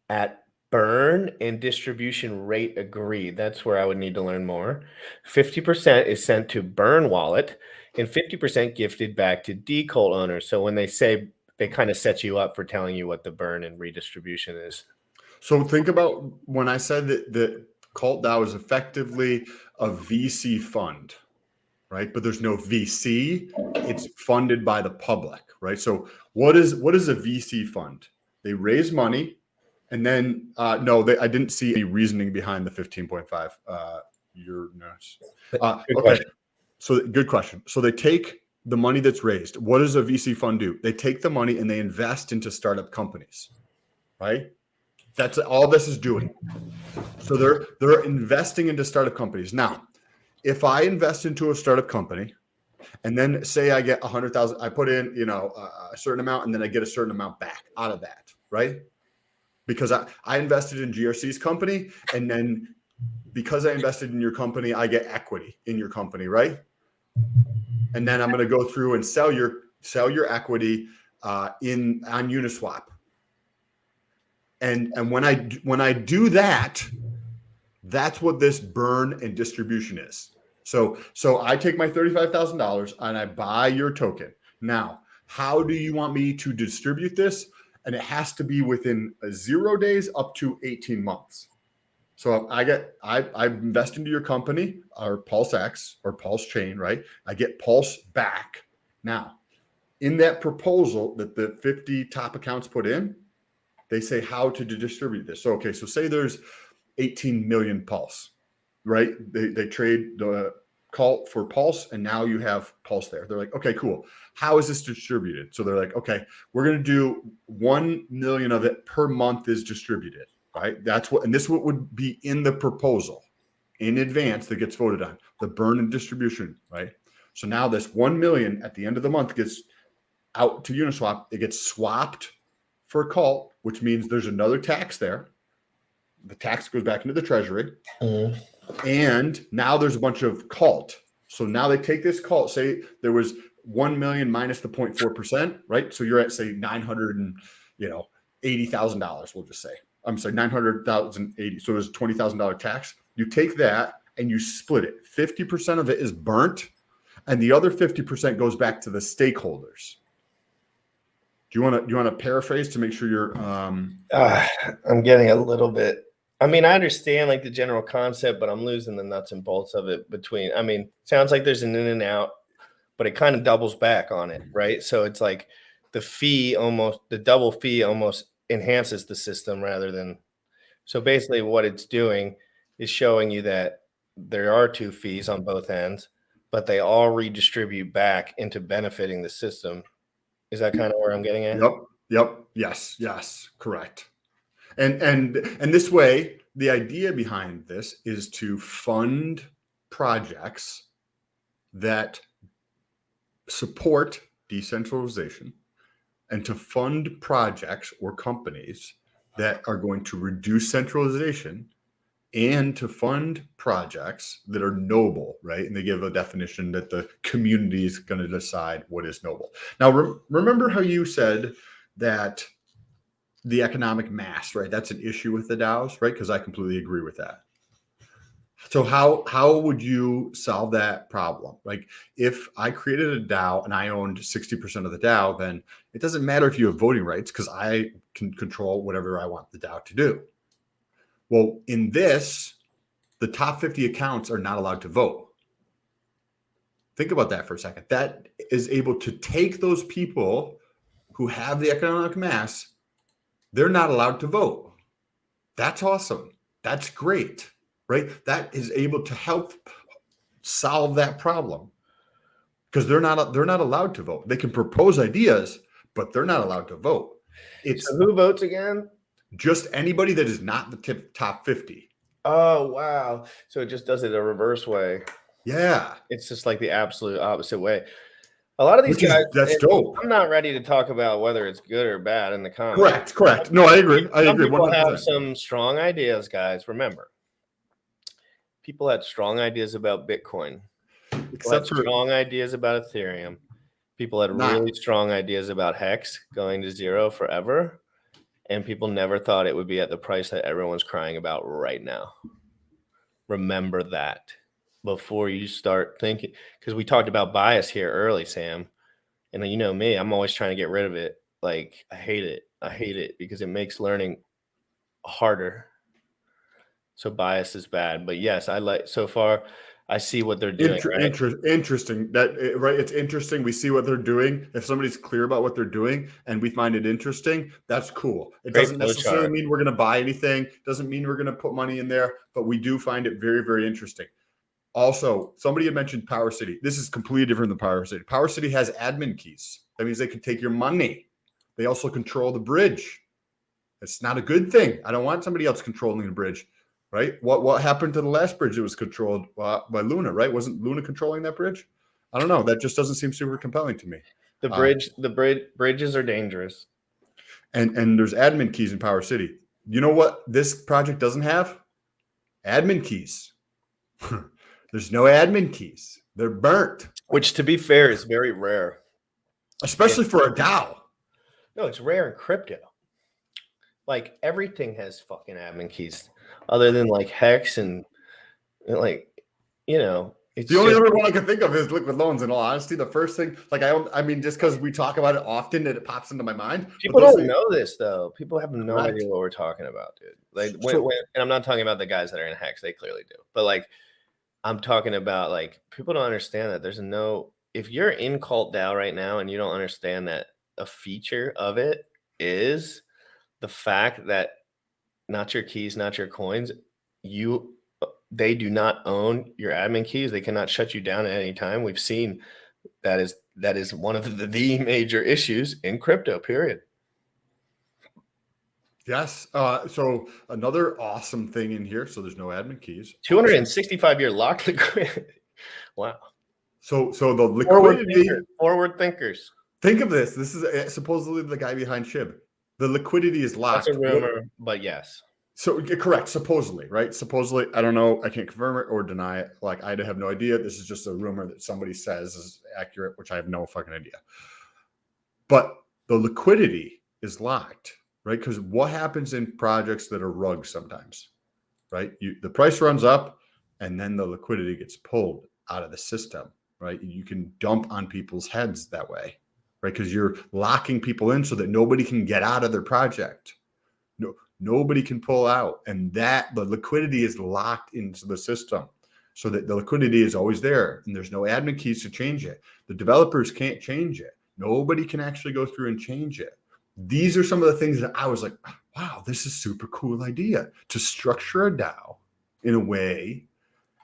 at burn and distribution rate agreed. That's where I would need to learn more. 50% is sent to burn wallet and 50% gifted back to D-Colt owners. So when they say they kind of set you up for telling you what the burn and redistribution is. So think about when I said that Cult DAO is effectively a VC fund, right? But there's no VC. It's funded by the public, right? So what is a VC fund? They raise money, and then I didn't see any reasoning behind the 15.5. Okay, question. So good question. So they take the money that's raised. What does a VC fund do? They take the money and they invest into startup companies, right? That's all this is doing. So they're investing into startup companies. Now, if I invest into a startup company and then say I get 100,000, I put in, a certain amount and then I get a certain amount back out of that, right? Because I invested in GRC's company, and then because I invested in your company, I get equity in your company, right? And then I'm going to go through and sell your equity on Uniswap. And when I do that, that's what this burn and distribution is. So I take my $35,000 and I buy your token. Now, how do you want me to distribute this? And it has to be within 0 days up to 18 months. So I invest into your company, or Pulse X or Pulse Chain, right? I get Pulse back. Now, in that proposal that the 50 top accounts put in, they say how to distribute this. So say there's 18 million Pulse, right? They trade the Cult for Pulse, and now you have Pulse there. They're like, okay, cool. How is this distributed? So they're like, okay, we're going to do 1 million of it per month is distributed, right? And this would be in the proposal in advance that gets voted on, the burn and distribution, right? So now this 1 million at the end of the month gets out to Uniswap. It gets swapped for Cult, which means there's another tax there. The tax goes back into the treasury. Mm-hmm. And now there's a bunch of Cult. So now they take this Cult, say there was 1 million minus the 0.4%, right? So you're at, say, $980,000, we'll just say. I'm sorry, 900,080. So there's a $20,000 tax. You take that and you split it. 50% of it is burnt, and the other 50% goes back to the stakeholders. Do you want to paraphrase to make sure you're I'm getting a little bit. I mean, I understand like the general concept, but I'm losing the nuts and bolts of it sounds like there's an in and out, but it kind of doubles back on it, right? So it's like the double fee almost enhances the system rather than. So basically what it's doing is showing you that there are two fees on both ends, but they all redistribute back into benefiting the system. Is that kind of where I'm getting at? Yep. Yes. Correct. And this way, the idea behind this is to fund projects that support decentralization and to fund projects or companies that are going to reduce centralization and to fund projects that are noble, right? And they give a definition that the community is going to decide what is noble. Now, remember how you said that the economic mass, right? That's an issue with the DAOs, right? Because I completely agree with that. So how would you solve that problem? Like if I created a DAO and I owned 60% of the DAO, then it doesn't matter if you have voting rights because I can control whatever I want the DAO to do. Well, in this, the top 50 accounts are not allowed to vote. Think about that for a second. That is able to take those people who have the economic mass, they're not allowed to vote. That's awesome. That's great, right? That is able to help solve that problem because they're not allowed to vote. They can propose ideas, but they're not allowed to vote. It's So who votes again? just anybody that is not the top 50. Oh, wow. So it just does it a reverse way. Yeah. It's just like the absolute opposite way. A lot of these Which is, guys, that's and dope. I'm not ready to talk about whether it's good or bad in the comments. Correct. No, I agree. Some people 100%. have some strong ideas, guys. Remember, people had strong ideas about Bitcoin. People had Except for strong ideas about Ethereum. People had really strong ideas about Hex going to zero forever. And people never thought it would be at the price that everyone's crying about right now. Remember that before you start thinking, because we talked about bias here early, Sam. And you know me, I'm always trying to get rid of it. Like, I hate it because it makes learning harder. So bias is bad. But yes, so far I see what they're doing. Interesting. Right. It's interesting. We see what they're doing. If somebody's clear about what they're doing and we find it interesting, that's cool. It doesn't necessarily mean we're going to buy anything. Doesn't mean we're going to put money in there, but we do find it very, very interesting. Also, somebody had mentioned Power City. This is completely different than Power City. Power City has admin keys. That means they can take your money. They also control the bridge. It's not a good thing. I don't want somebody else controlling the bridge. Right? What happened to the last bridge that was controlled by Luna, right? Wasn't Luna controlling that bridge? I don't know. That just doesn't seem super compelling to me. The bridges are dangerous. And there's admin keys in Power City. You know what this project doesn't have? Admin keys. There's no admin keys. They're burnt. Which, to be fair, is very rare. Especially for a DAO. No, it's rare in crypto. Like, everything has fucking admin keys. Other than like Hex and like, it's the only other one I can think of is liquid loans. In all honesty, the first thing, like I mean, just because we talk about it often, and it pops into my mind. People don't know this though. People have no idea what we're talking about, dude. Like, and I'm not talking about the guys that are in Hex; they clearly do. But like, I'm talking about like people don't understand that if you're in Cult DAO right now and you don't understand that a feature of it is the fact that not your keys, not your coins. They do not own your admin keys. They cannot shut you down at any time. We've seen that is one of the major issues in crypto, period. Yes. So another awesome thing in here. So there's no admin keys. 265-year locked liquidity. Wow. So the liquidity. Forward thinkers. Think of this. This is supposedly the guy behind SHIB. The liquidity is locked. That's a rumor, but yes. So correct, supposedly, right? Supposedly, I don't know. I can't confirm it or deny it. Like I have no idea. This is just a rumor that somebody says is accurate, which I have no fucking idea. But the liquidity is locked, right? Because what happens in projects that are rugs sometimes, right? The price runs up, and then the liquidity gets pulled out of the system, right? You can dump on people's heads that way. Right, because you're locking people in so that nobody can get out of their project. Nobody can pull out, and that the liquidity is locked into the system, so that the liquidity is always there, and there's no admin keys to change it. The developers can't change it. Nobody can actually go through and change it. These are some of the things that I was like, wow, this is a super cool idea to structure a DAO in a way.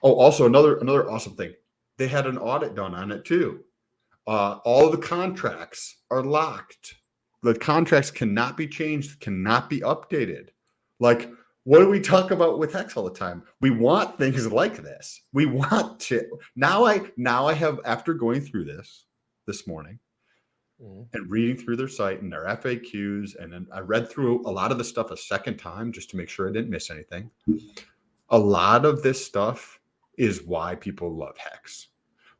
Oh, also another awesome thing. They had an audit done on it too. All of the contracts are locked. The contracts cannot be changed, cannot be updated. Like, what do we talk about with Hex all the time? We want things like this. We want to. Now I have, after going through this morning and reading through their site and their FAQs, and then I read through a lot of the stuff a second time just to make sure I didn't miss anything. A lot of this stuff is why people love Hex.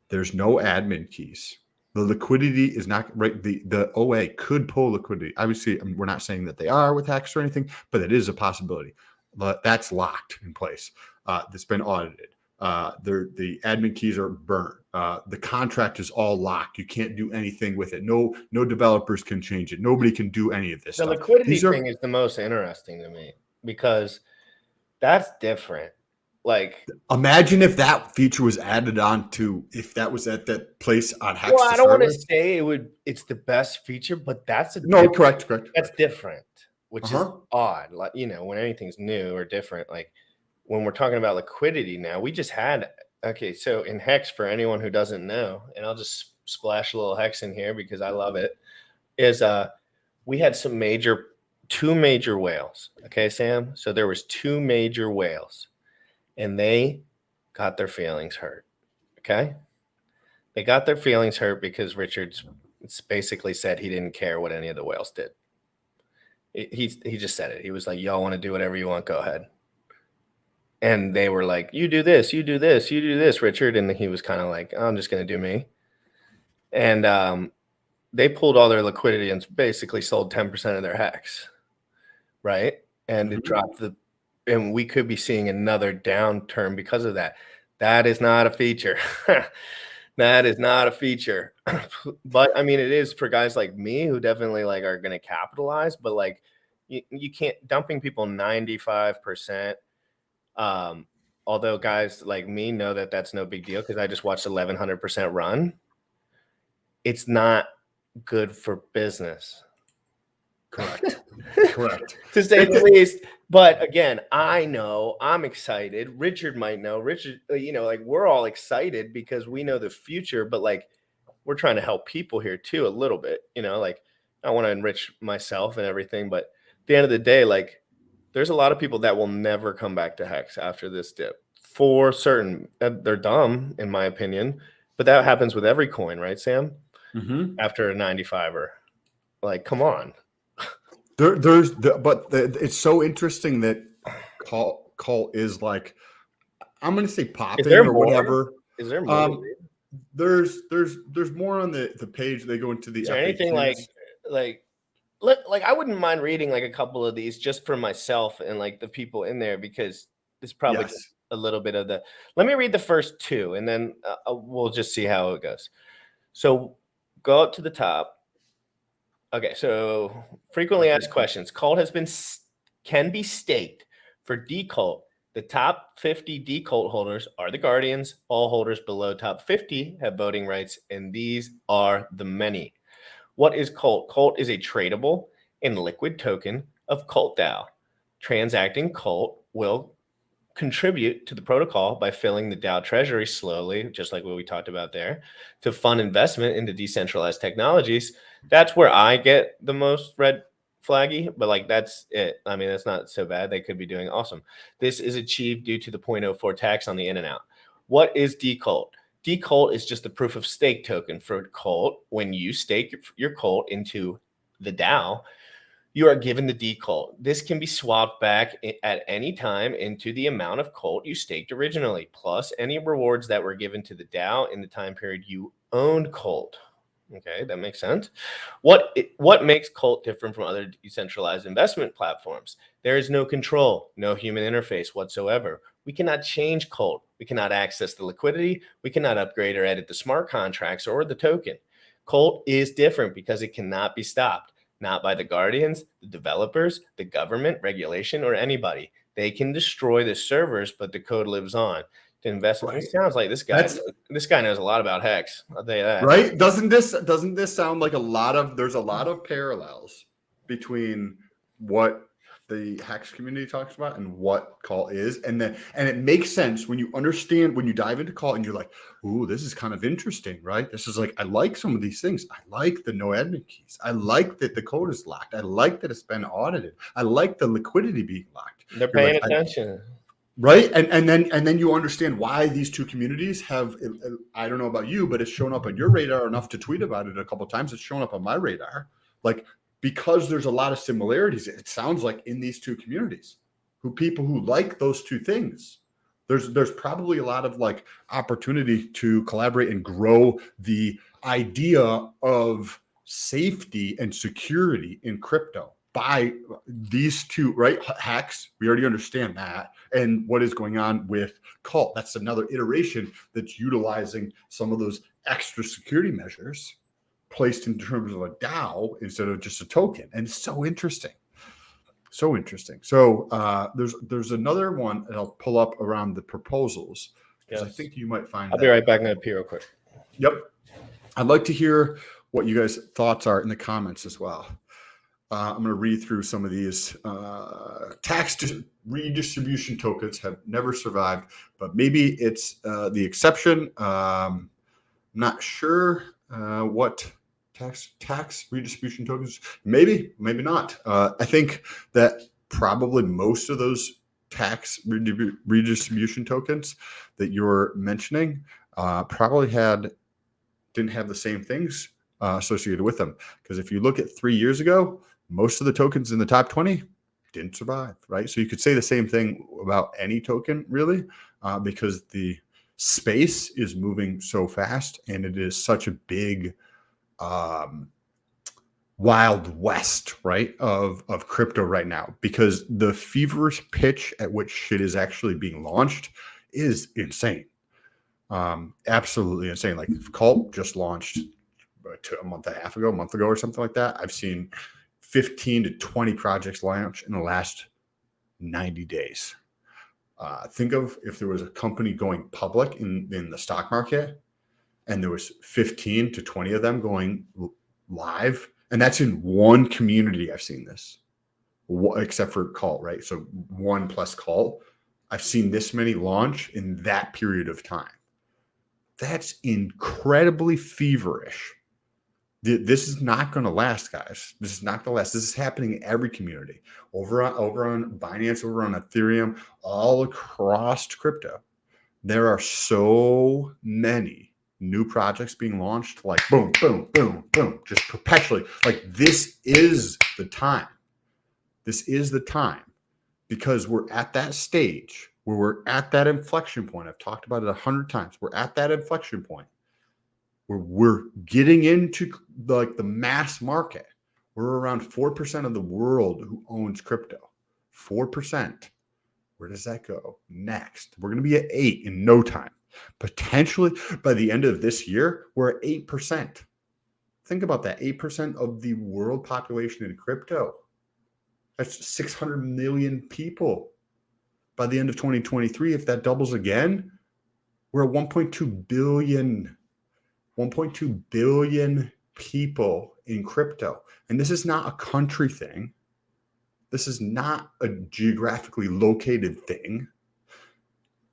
There's no admin keys. The liquidity is not right. The OA could pull liquidity. Obviously, we're not saying that they are with Hex or anything, but it is a possibility. But that's locked in place. That's been audited. The admin keys are burnt. The contract is all locked. You can't do anything with it. No developers can change it. Nobody can do any of this The stuff. liquidity thing is the most interesting to me because that's different. Like, imagine if that feature was added on to, if that was at that place on Hex. well, I don't want to say it's the best feature, but that's correct. That's different, which is Uh-huh. odd. Like, when anything's new or different, like when we're talking about liquidity now, we just had, okay, so in Hex, for anyone who doesn't know, and I'll just splash a little Hex in here because I love it, is we had two major whales. Okay, Sam? So there was two major whales and they got their feelings hurt. Okay? They got their feelings hurt because Richards basically said he didn't care what any of the whales did. He just said it. He was like, y'all want to do whatever you want, go ahead. And they were like, you do this, you do this, you do this, Richard. And he was kind of like, I'm just going to do me. And they pulled all their liquidity and basically sold 10% of their Hex, right? And it dropped and we could be seeing another downturn because of that. That is not a feature. That is not a feature. But I mean, it is for guys like me who definitely like are going to capitalize, but like you can't dumping people 95%. Although guys like me know that that's no big deal because I just watched 1100% run. It's not good for business. Correct. To say the least. But again, I know I'm excited. Richard might know. Richard, like we're all excited because we know the future, but like we're trying to help people here too a little bit, like I want to enrich myself and everything. But at the end of the day, like there's a lot of people that will never come back to Hex after this dip for certain. They're dumb, in my opinion, but that happens with every coin, right, Sam? Mm-hmm. After a 95er, like, come on. It's so interesting that cult is like, I'm going to say popping or whatever. Is there more? There's more on the page. They go into the. Is there anything like I wouldn't mind reading like a couple of these just for myself and like the people in there because it's probably just a little bit of the. Let me read the first two and then we'll just see how it goes. So go up to the top. Okay, so frequently asked questions. Cult can be staked for decult. The top 50 decult holders are the guardians. All holders below top 50 have voting rights, and these are the many. What is cult? Cult is a tradable and liquid token of cult DAO. Transacting cult will contribute to the protocol by filling the DAO treasury slowly, just like what we talked about there, to fund investment into decentralized technologies. That's where I get the most red flaggy, but like that's it. I mean, that's not so bad. They could be doing awesome. This is achieved due to the 0.04 tax on the in and out. What is decult? Decult is just a proof of stake token for cult. When you stake your cult into the DAO, you are given the decult. This can be swapped back at any time into the amount of cult you staked originally, plus any rewards that were given to the DAO in the time period you owned cult. Okay, that makes sense. What makes cult different from other decentralized investment platforms? There is no control, no human interface whatsoever. We cannot change cult. We cannot access the liquidity. We cannot upgrade or edit the smart contracts or the token. Cult is different because it cannot be stopped. Not by the guardians, the developers, the government, regulation, or anybody. They can destroy the servers, but the code lives on. The investment. Right. It sounds like this guy knows a lot about Hex. I'll tell you that. Right? Doesn't this sound like there's a lot of parallels between what the Hex community talks about and what cult is, and it makes sense when you understand, when you dive into cult and you're like, ooh, this is kind of interesting, right? This is like, I like some of these things. I like the no admin keys. I like that the code is locked. I like that it's been audited. I like the liquidity being locked. They're paying attention. Right. And then you understand why these two communities have, I don't know about you, but it's shown up on your radar enough to tweet about it a couple of times. It's shown up on my radar. Like, because there's a lot of similarities, it sounds like, in these two communities, people who like those two things. There's probably a lot of like opportunity to collaborate and grow the idea of safety and security in crypto. by these two, right? Hacks, we already understand that. And what is going on with Cult? That's another iteration that's utilizing some of those extra security measures placed in terms of a DAO instead of just a token. And it's so interesting. So interesting. So there's another one that I'll pull up around the proposals because I think you might find I'll be right back. I'm going to pee real quick. Yep. I'd like to hear what you guys' thoughts are in the comments as well. I'm going to read through some of these. Tax redistribution tokens have never survived, but maybe it's the exception. Not sure what tax redistribution tokens. Maybe not. I think that probably most of those tax redistribution tokens that you're mentioning probably didn't have the same things associated with them. Because if you look at 3 years ago, most of the tokens in the top 20 didn't survive, right? So you could say the same thing about any token, really, because the space is moving so fast and it is such a big wild west, right, of crypto right now, because the feverish pitch at which shit is actually being launched is insane. Absolutely insane. Like Cult just launched a month ago or something like that. I've seen 15 to 20 projects launch in the last 90 days. Think of if there was a company going public in the stock market and there was 15 to 20 of them going live, and that's in one community. I've seen this, except for Cult, right? So one plus Cult. I've seen this many launch in that period of time. That's incredibly feverish. This is not going to last, guys. This is not going to last. This is happening in every community, over on Binance, over on Ethereum, all across crypto. There are so many new projects being launched, like boom, boom, boom, boom, just perpetually. Like this is the time. This is the time, because we're at that stage where we're at that inflection point. I've talked about it 100 times. We're at that inflection point where we're getting into like the mass market. We're around 4% of the world who owns crypto. 4%. Where does that go next? We're going to be at 8 in no time. Potentially by the end of this year, we're at 8%. Think about that. 8% of the world population in crypto. That's 600 million people. By the end of 2023, if that doubles again, we're at 1.2 billion people in crypto. And this is not a country thing. This is not a geographically located thing.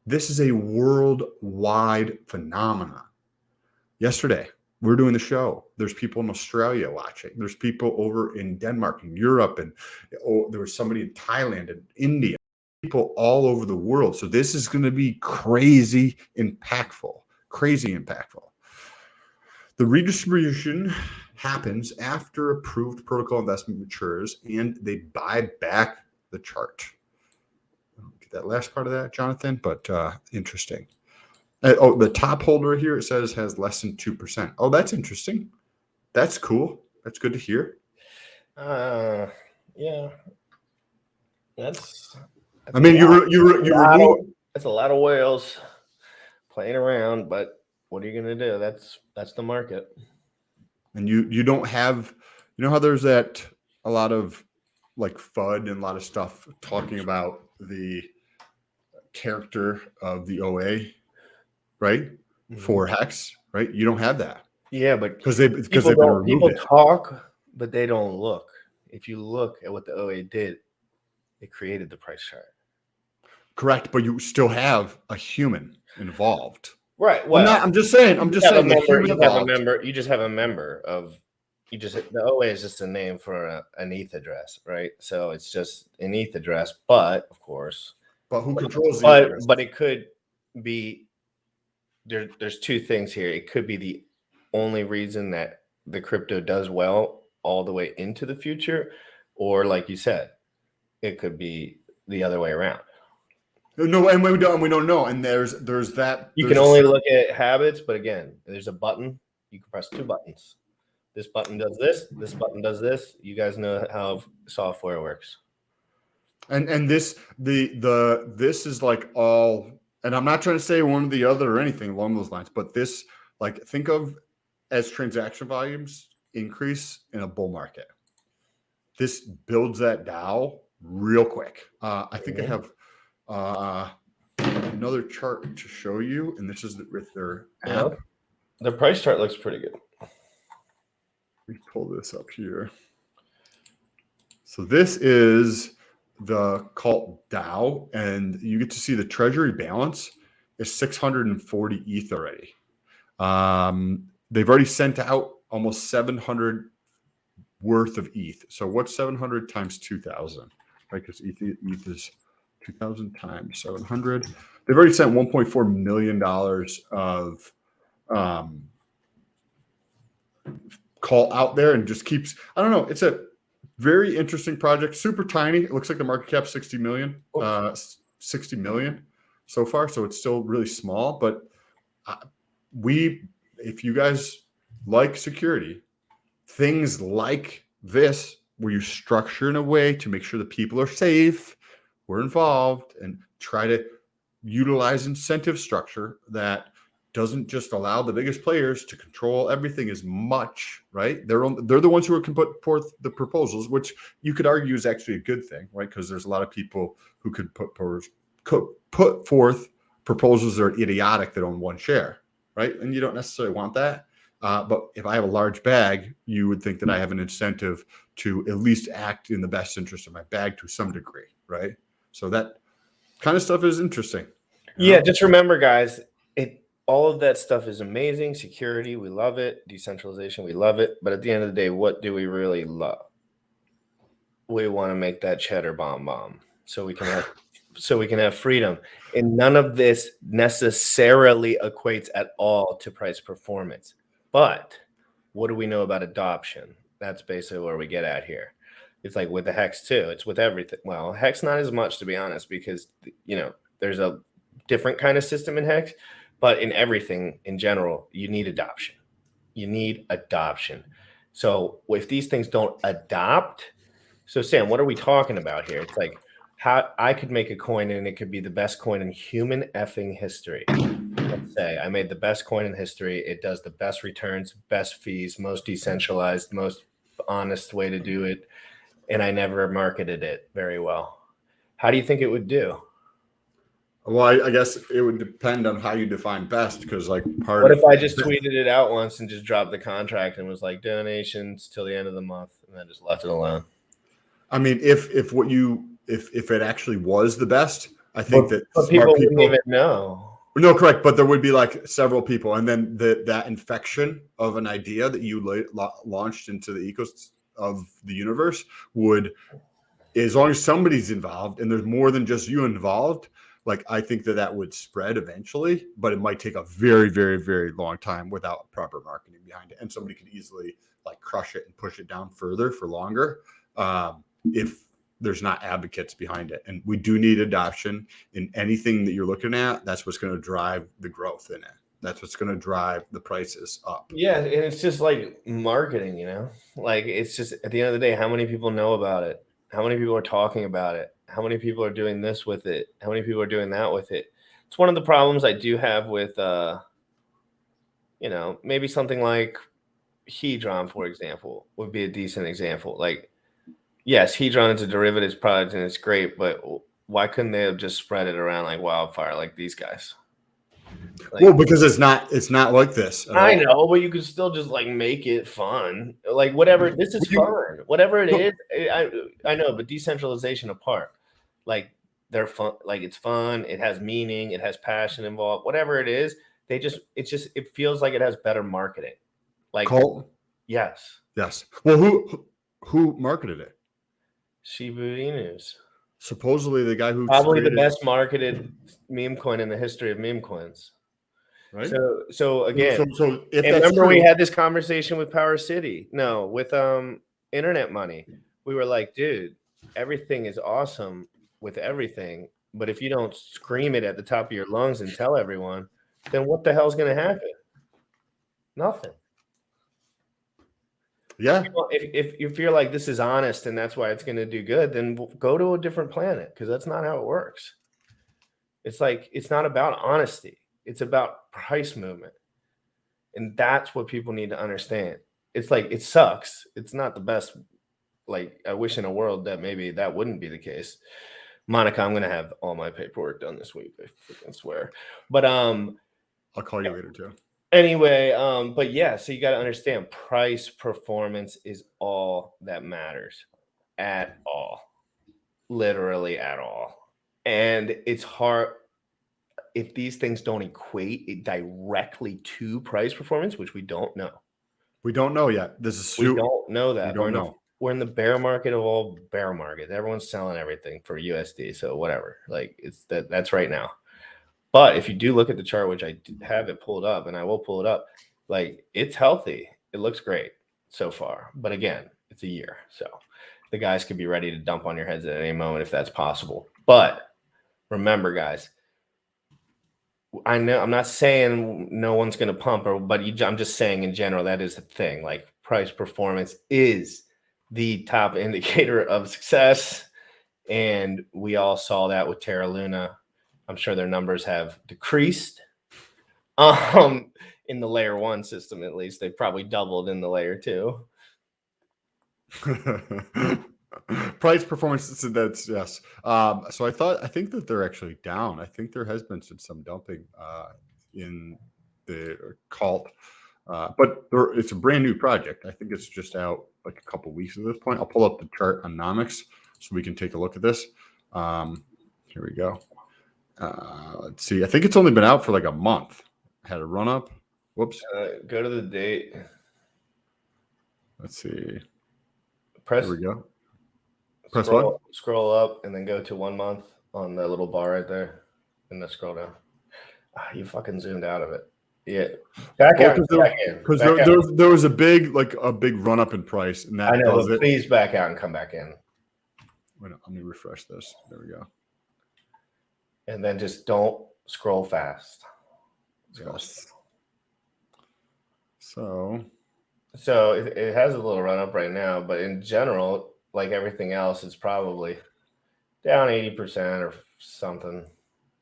This is a worldwide phenomenon. Yesterday, we're doing the show. There's people in Australia watching. There's people over in Denmark and Europe. And there was somebody in Thailand and India. People all over the world. So this is going to be crazy impactful. The redistribution happens after approved protocol investment matures and they buy back the chart. I don't get that last part of that, Jonathan, but interesting. The top holder here, it says, has less than 2%. Oh, that's interesting. That's cool. That's good to hear. Yeah. That's I mean, that's a lot of whales playing around, but what are you going to do? That's the market. And you don't have, you know how there's a lot of like FUD and a lot of stuff talking about the character of the OA, right? Mm-hmm. For Hex, right? You don't have that. Yeah, but because people talk, but they don't look. If you look at what the OA did, it created the price chart. Correct, but you still have a human involved. Right. Well, I'm just saying. You just have a member of. The OA is just a name for an ETH address, right? So it's just an ETH address, but of course. But who controls the address? But it could be. There's two things here. It could be the only reason that the crypto does well all the way into the future, or like you said, it could be the other way around. No, and we don't know. And there's that. You can only look at habits, but again, there's a button. You can press 2 buttons. This button does this. This button does this. You guys know how software works. And this this is like all, and I'm not trying to say one or the other or anything along those lines, but this, like, think of as transaction volumes increase in a bull market. This builds that Dow real quick. I think I have another chart to show you, and this is with their app. The price chart looks pretty good. Let me pull this up here. So this is the cult Dow, and you get to see the treasury balance is 640 ETH already. They've already sent out almost 700 worth of ETH. So what's 700 times 2,000? Right, because ETH is 2,000 times 700. They've already sent $1.4 million of call out there, and just keeps, I don't know, it's a very interesting project, super tiny. It looks like the market cap 60 million so far, so it's still really small. But if you guys like security, things like this, where you structure in a way to make sure that people are safe, we're involved, and try to utilize incentive structure that doesn't just allow the biggest players to control everything as much, right? They're the ones who can put forth the proposals, which you could argue is actually a good thing, right? Because there's a lot of people who could put forth proposals that are idiotic that own one share, right? And you don't necessarily want that. But if I have a large bag, you would think that I have an incentive to at least act in the best interest of my bag to some degree, right? So that kind of stuff is interesting. Yeah, just remember, guys, all of that stuff is amazing. Security, we love it. Decentralization, we love it. But at the end of the day, what do we really love? We want to make that cheddar bomb so we can have freedom. And none of this necessarily equates at all to price performance. But what do we know about adoption? That's basically where we get at here. It's like with the Hex too. It's with everything. Well, Hex not as much, to be honest, because there's a different kind of system in Hex, but in everything in general, you need adoption. You need adoption. So if these things don't adopt, so Sam, what are we talking about here? It's like how I could make a coin and it could be the best coin in human effing history. Let's say I made the best coin in history. It does the best returns, best fees, most decentralized, most honest way to do it. And I never marketed it very well. How do you think it would do? Well, I guess it would depend on how you define best, because like what if I just tweeted it out once and just dropped the contract and was like donations till the end of the month and then just left it alone? I mean, if it actually was the best, I think that people wouldn't even know. No, correct. But there would be like several people, and then that infection of an idea that you launched into the ecosystem of the universe would, as long as somebody's involved and there's more than just you involved, like I think that would spread eventually, but it might take a very, very, very long time without proper marketing behind it. And somebody could easily like crush it and push it down further for longer if there's not advocates behind it. And we do need adoption in anything that you're looking at. That's what's going to drive the growth in it. That's what's going to drive the prices up. Yeah, and it's just like marketing, like it's just at the end of the day, how many people know about it? How many people are talking about it? How many people are doing this with it? How many people are doing that with it? It's one of the problems I do have with, maybe something like Hedron, for example, would be a decent example. Like, yes, Hedron is a derivatives product and it's great, but why couldn't they have just spread it around like wildfire, like these guys? Like, well, because it's not like this. I know, but you could still just like make it fun. Like whatever, this is fun. Whatever it is, I know, but decentralization apart, like they're fun. Like it's fun. It has meaning. It has passion involved. Whatever it is, it feels like it has better marketing. Like Colt? Yes. Well, who marketed it? Shiba Inus. Supposedly the guy who probably the best marketed meme coin in the history of meme coins. Right. So again, so if remember we had this conversation with Power City. No, with internet money. We were like, dude, everything is awesome with everything, but if you don't scream it at the top of your lungs and tell everyone, then what the hell's going to happen? Nothing. Yeah. If you're like, this is honest and that's why it's going to do good, then go to a different planet, because that's not how it works. It's like, it's not about honesty. It's about price movement. And that's what people need to understand. It's like, it sucks. It's not the best. Like, I wish in a world that maybe that wouldn't be the case. Monica, I'm going to have all my paperwork done this week. I freaking swear. But, I'll call you later too. anyway, but yeah, so you got to understand, price performance is all that matters at all, literally at all. And it's hard if these things don't equate it directly to price performance, which we don't know. We don't know yet. This is We don't know that. We don't know. We're in the bear market of all bear markets. Everyone's selling everything for USD. So whatever, like, it's that's right now. But if you do look at the chart, which I have it pulled up, and I will pull it up, like, it's healthy. It looks great so far. But again, it's a year. So the guys could be ready to dump on your heads at any moment if that's possible. But remember, guys, I know I'm not saying no one's going to pump, but I'm just saying in general, that is the thing. Like, price performance is the top indicator of success. And we all saw that with Terra Luna. I'm sure their numbers have decreased. In the layer 1 system, at least, they've probably doubled in the layer 2. Price performance. That's yes. So I think that they're actually down. I think there has been some dumping in the cult, but it's a brand new project. I think it's just out like a couple weeks at this point. I'll pull up the chart on Nomics so we can take a look at this. Here we go. Let's see. I think it's only been out for like a month. Had a run up. Whoops. Go to the date. Let's see. Press. There we go. Scroll up and then go to 1 month on the little bar right there, and then scroll down. You fucking zoomed out of it. Yeah, back out. Because there was a big run up in price, and that I know. But please back out and come back in. Wait, let me refresh this. There we go. And then just don't scroll fast. Yes. So it has a little run up right now, but in general, like everything else, it's probably down 80% or something.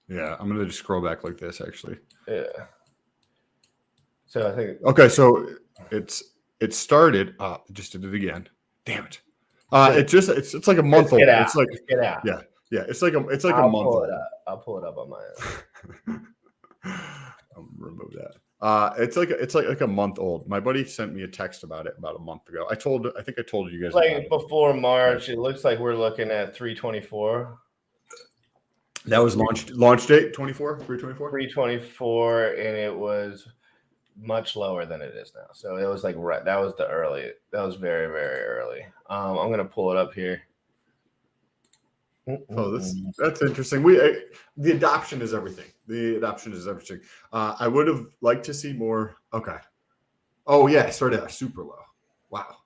Yeah, I'm gonna just scroll back like this, actually. Yeah. So I think. Okay, so it started. Just did it again. Damn it. It's like a month old. It's like just get out. Yeah. It's like a month old. I'll pull it up on my end. I'll remove that. It's like a month old. My buddy sent me a text about it about a month ago. I think I told you guys. Like before March, it looks like we're looking at 324. That was launch date 324. 324, and it was much lower than it is now. So it was like that was very, very early. I'm gonna pull it up here. Oh, that's interesting. The adoption is everything. I would have liked to see more. Okay. Oh yeah, it started at super low. Wow.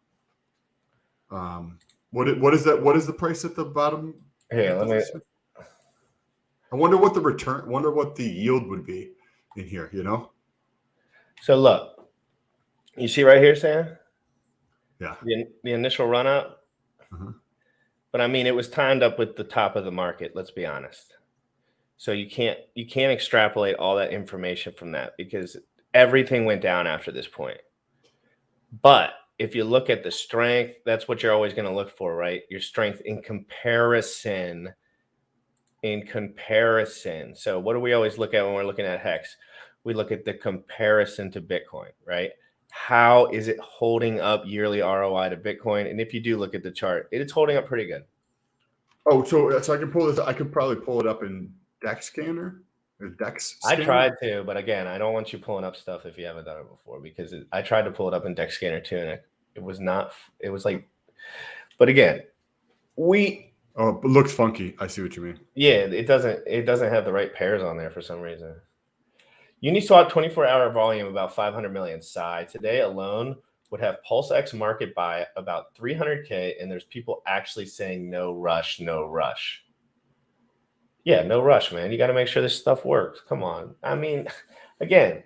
What is that? What is the price at the bottom? Here, let me. I wonder what the return. Wonder what the yield would be in here. You know. So look, you see right here, Sam. Yeah. The initial run up. Uh-huh. But I mean, it was timed up with the top of the market. Let's be honest. So you can't extrapolate all that information from that, because everything went down after this point. But if you look at the strength, that's what you're always going to look for, right? Your strength in comparison. So what do we always look at when we're looking at Hex? We look at the comparison to Bitcoin, right? How is it holding up yearly ROI to Bitcoin? And if you do look at the chart, it's holding up pretty good. Oh, so I can pull this. I could probably pull it up in Dex Scanner or Dex Scanner. I tried to, but again, I don't want you pulling up stuff if you haven't done it before, because I tried to pull it up in Dex Scanner too, and it was not. It was like, but again, Oh, it looks funky. I see what you mean. Yeah, it doesn't have the right pairs on there for some reason. Uniswap 24-hour volume about 500 million. Psi today alone would have PulseX market buy about 300K, and there's people actually saying no rush, no rush. Yeah, no rush, man. You got to make sure this stuff works. Come on. I mean, again,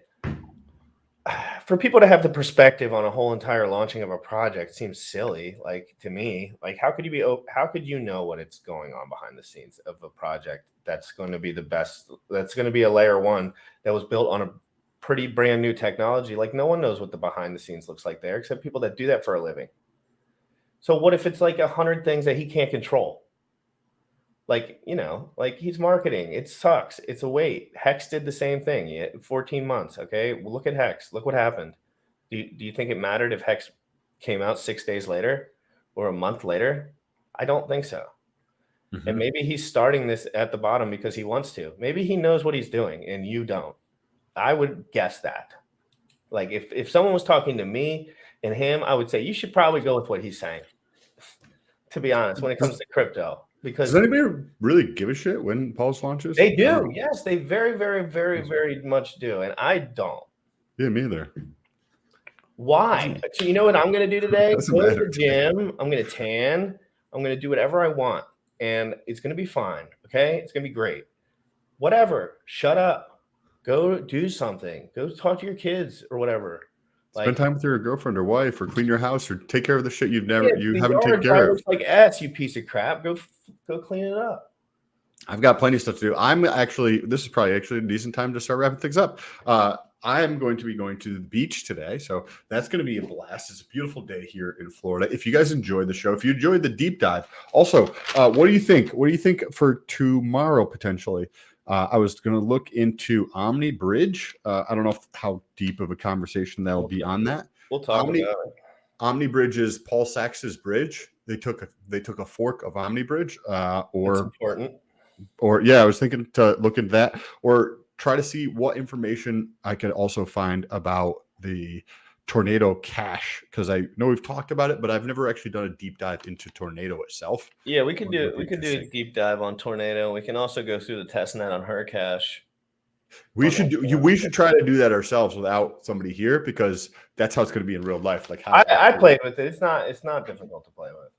for people to have the perspective on a whole entire launching of a project seems silly. Like to me, like how could how could you know what it's going on behind the scenes of a project that's going to be the best? That's going to be a layer one that was built on a pretty brand new technology. Like no one knows what the behind the scenes looks like there, except people that do that for a living. So what if it's like 100 things that he can't control? Like, like he's marketing. It sucks. It's a wait. Hex did the same thing. 14 months. Okay. Well, look at Hex. Look what happened. Do you think it mattered if Hex came out 6 days later or a month later? I don't think so. And maybe he's starting this at the bottom because he wants to. Maybe he knows what he's doing and you don't. I would guess that. Like if someone was talking to me and him, I would say you should probably go with what he's saying. To be honest, when it comes to crypto, because Does anybody really give a shit when Pulse launches? they do. Yes, they very, very, very, very much do. And I don't. Yeah, me either. Why? So you know what I'm going to do today? Doesn't Go to matter the to me. gym. I'm going to tan. I'm going to do whatever I want. And it's going to be fine. Okay? It's going to be great. Whatever. Shut up. Go do something. Go talk to your kids or whatever. Spend time with your girlfriend or wife, or clean your house, or take care of the shit you the haven't taken yard care of. looks like ass, you piece of crap. Go clean it up. I've got plenty of stuff to do. This is probably actually a decent time to start wrapping things up. I am going to be going to the beach today, so that's going to be a blast. It's a beautiful day here in Florida. If you guys enjoyed the show, if you enjoyed the deep dive, also, what do you think? What do you think for tomorrow potentially? I was going to look into Omni Bridge. I don't know how deep of a conversation that will be on that. We'll talk about it. Omni Bridge is Paul Sachs's bridge. They took a fork of Omni Bridge, That's important. I was thinking to look into that or try to see what information I could also find about the Tornado Cash, because I know we've talked about it, but I've never actually done a deep dive into Tornado itself. Yeah, we could do a deep dive on Tornado. We can also go through the test net on her cash. We should try to do that ourselves without somebody here, because that's how it's going to be in real life. Like I played with it. It's not difficult to play with.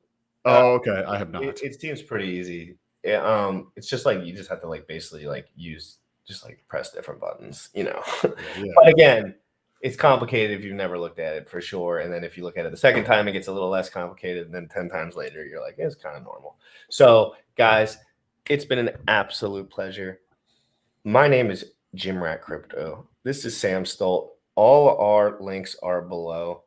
Oh, okay. I have not. It seems pretty easy. It's just like you just have to like basically like use just like press different buttons, Yeah. But again, it's complicated if you've never looked at it for sure. And then if you look at it the second time, it gets a little less complicated. And then 10 times later, you're like, it's kind of normal. So, guys, it's been an absolute pleasure. My name is Jim Rat Crypto. This is Sam Stolt. All our links are below.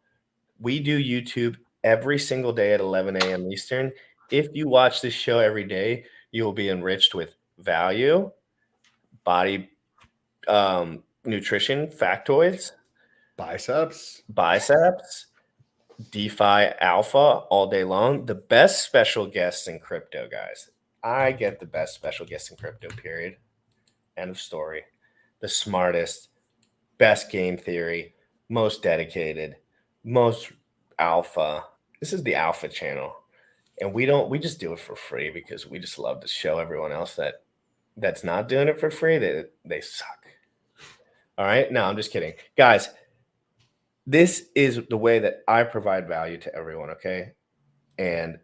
We do YouTube every single day at 11 a.m. Eastern. If you watch this show every day, you will be enriched with value, body nutrition, factoids, biceps, DeFi alpha all day long. The best special guests in crypto, guys. I get the best special guests in crypto, period. End of story. The smartest, best game theory, most dedicated, most alpha. This is the alpha channel. And we just do it for free because we just love to show everyone else that's not doing it for free that they suck. All right. No, I'm just kidding. Guys, this is the way that I provide value to everyone. Okay. And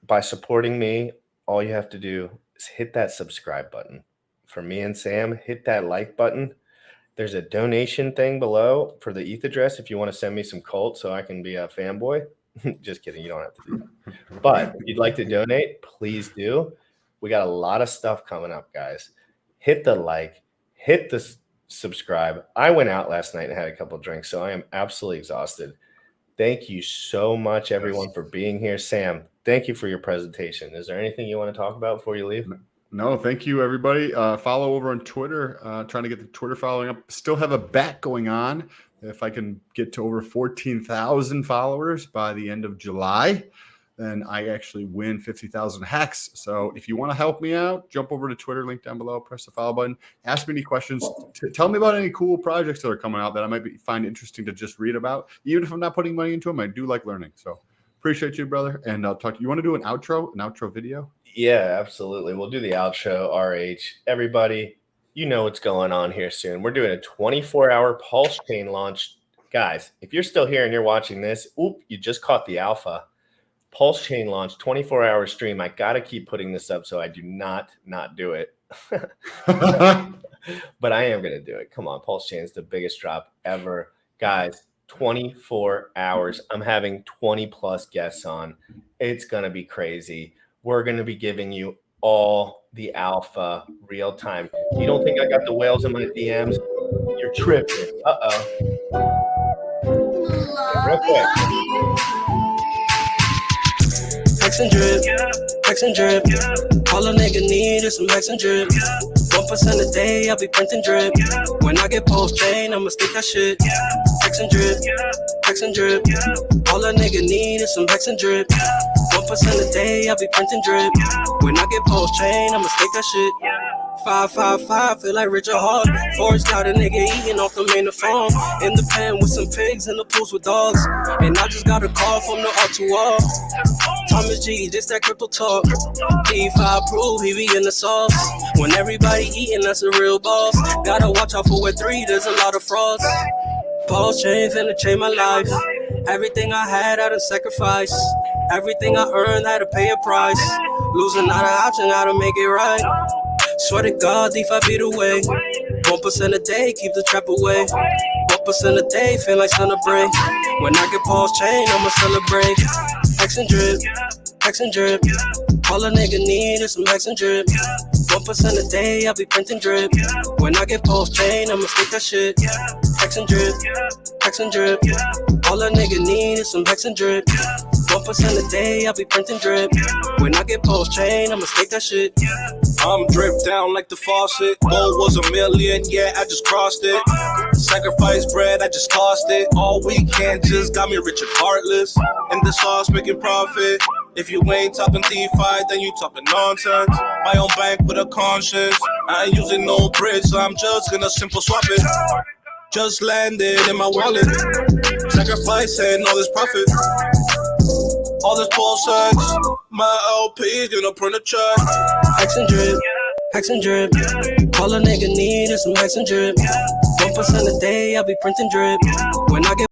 by supporting me, all you have to do is hit that subscribe button. For me and Sam, hit that like button. There's a donation thing below for the ETH address if you want to send me some cult so I can be a fanboy. Just kidding. You don't have to do that. But if you'd like to donate, please do. We got a lot of stuff coming up, guys. Hit the like, hit the subscribe. I went out last night and had a couple of drinks, so I am absolutely exhausted. Thank you so much, everyone, for being here. Sam, thank you for your presentation. Is there anything you want to talk about before you leave? No, thank you, everybody. Follow over on Twitter. Trying to get the Twitter following up. Still have a bet going on. If I can get to over 14,000 followers by the end of July, then I actually win 50,000 hacks. So if you want to help me out, jump over to Twitter, link down below, press the follow button, ask me any questions. Tell me about any cool projects that are coming out that I might find interesting to just read about. Even if I'm not putting money into them, I do like learning. So appreciate you, brother. And I'll talk. You want to do an outro video? Yeah, absolutely. We'll do the outro, RH. Everybody, you know what's going on here soon. We're doing a 24-hour Pulse Chain launch. Guys, if you're still here and you're watching this, you just caught the alpha. Pulse Chain launch, 24-hour stream. I got to keep putting this up so I do not do it. But I am going to do it. Come on, Pulse Chain is the biggest drop ever. Guys, 24 hours. I'm having 20 plus guests on. It's going to be crazy. We're going to be giving you all the alpha real time. You don't think I got the whales in my DMs? You're tripping. Real quick. Hex and drip, hex and drip. All a nigga need is some hex and drip. 1% a day, I'll be printing drip. When I get post chain, I'ma stick that shit. Hex and drip, hex and drip. All a nigga need is some hex and drip. 1% a day, I'll be printing drip. When I get post chain, I'ma stick that shit. 555, feel like Richard Hart. Forrest got a nigga eating off the main farm. In the pen with some pigs, in the pools with dogs. And I just got a call from the R2R. Thomas G, just that crypto talk. D5 prove he be in the sauce. When everybody eating, that's a real boss. Gotta watch out for Web3, there's a lot of frauds. Pulse chain finna change my life. Everything I had, I done sacrificed. Everything I earned, had to pay a price. Losing not an option, gotta make it right. Swear to God, D5 be the way. 1% a day, keep the trap away. 1% a day, feel like celebrate. When I get pulse chain, I'ma celebrate. Hex and drip, hex and drip. All a nigga need is some hex and drip. 1% a day, I'll be printing drip. When I get post chain, I'ma stick that shit. Hex and drip, hex and drip. All a nigga need is some hex and drip. 1% a day, I'll be printing drip. When I get post chain, I'ma stick that shit. I'm dripped down like the faucet. Goal was $1 million, yeah, I just crossed it. Sacrifice bread, I just tossed it. All weekend just got me rich and heartless. In the sauce, making profit. If you ain't talking DeFi, then you talking nonsense. My own bank with a conscience. I ain't using no bridge, so I'm just gonna simple swap it. Just landed in my wallet. Sacrificing all this profit. All this bullshit. My LP gonna print a check. Hex and drip, hex and drip. All a nigga need is some hex and drip. 1% a day, I'll be printing drip. When I get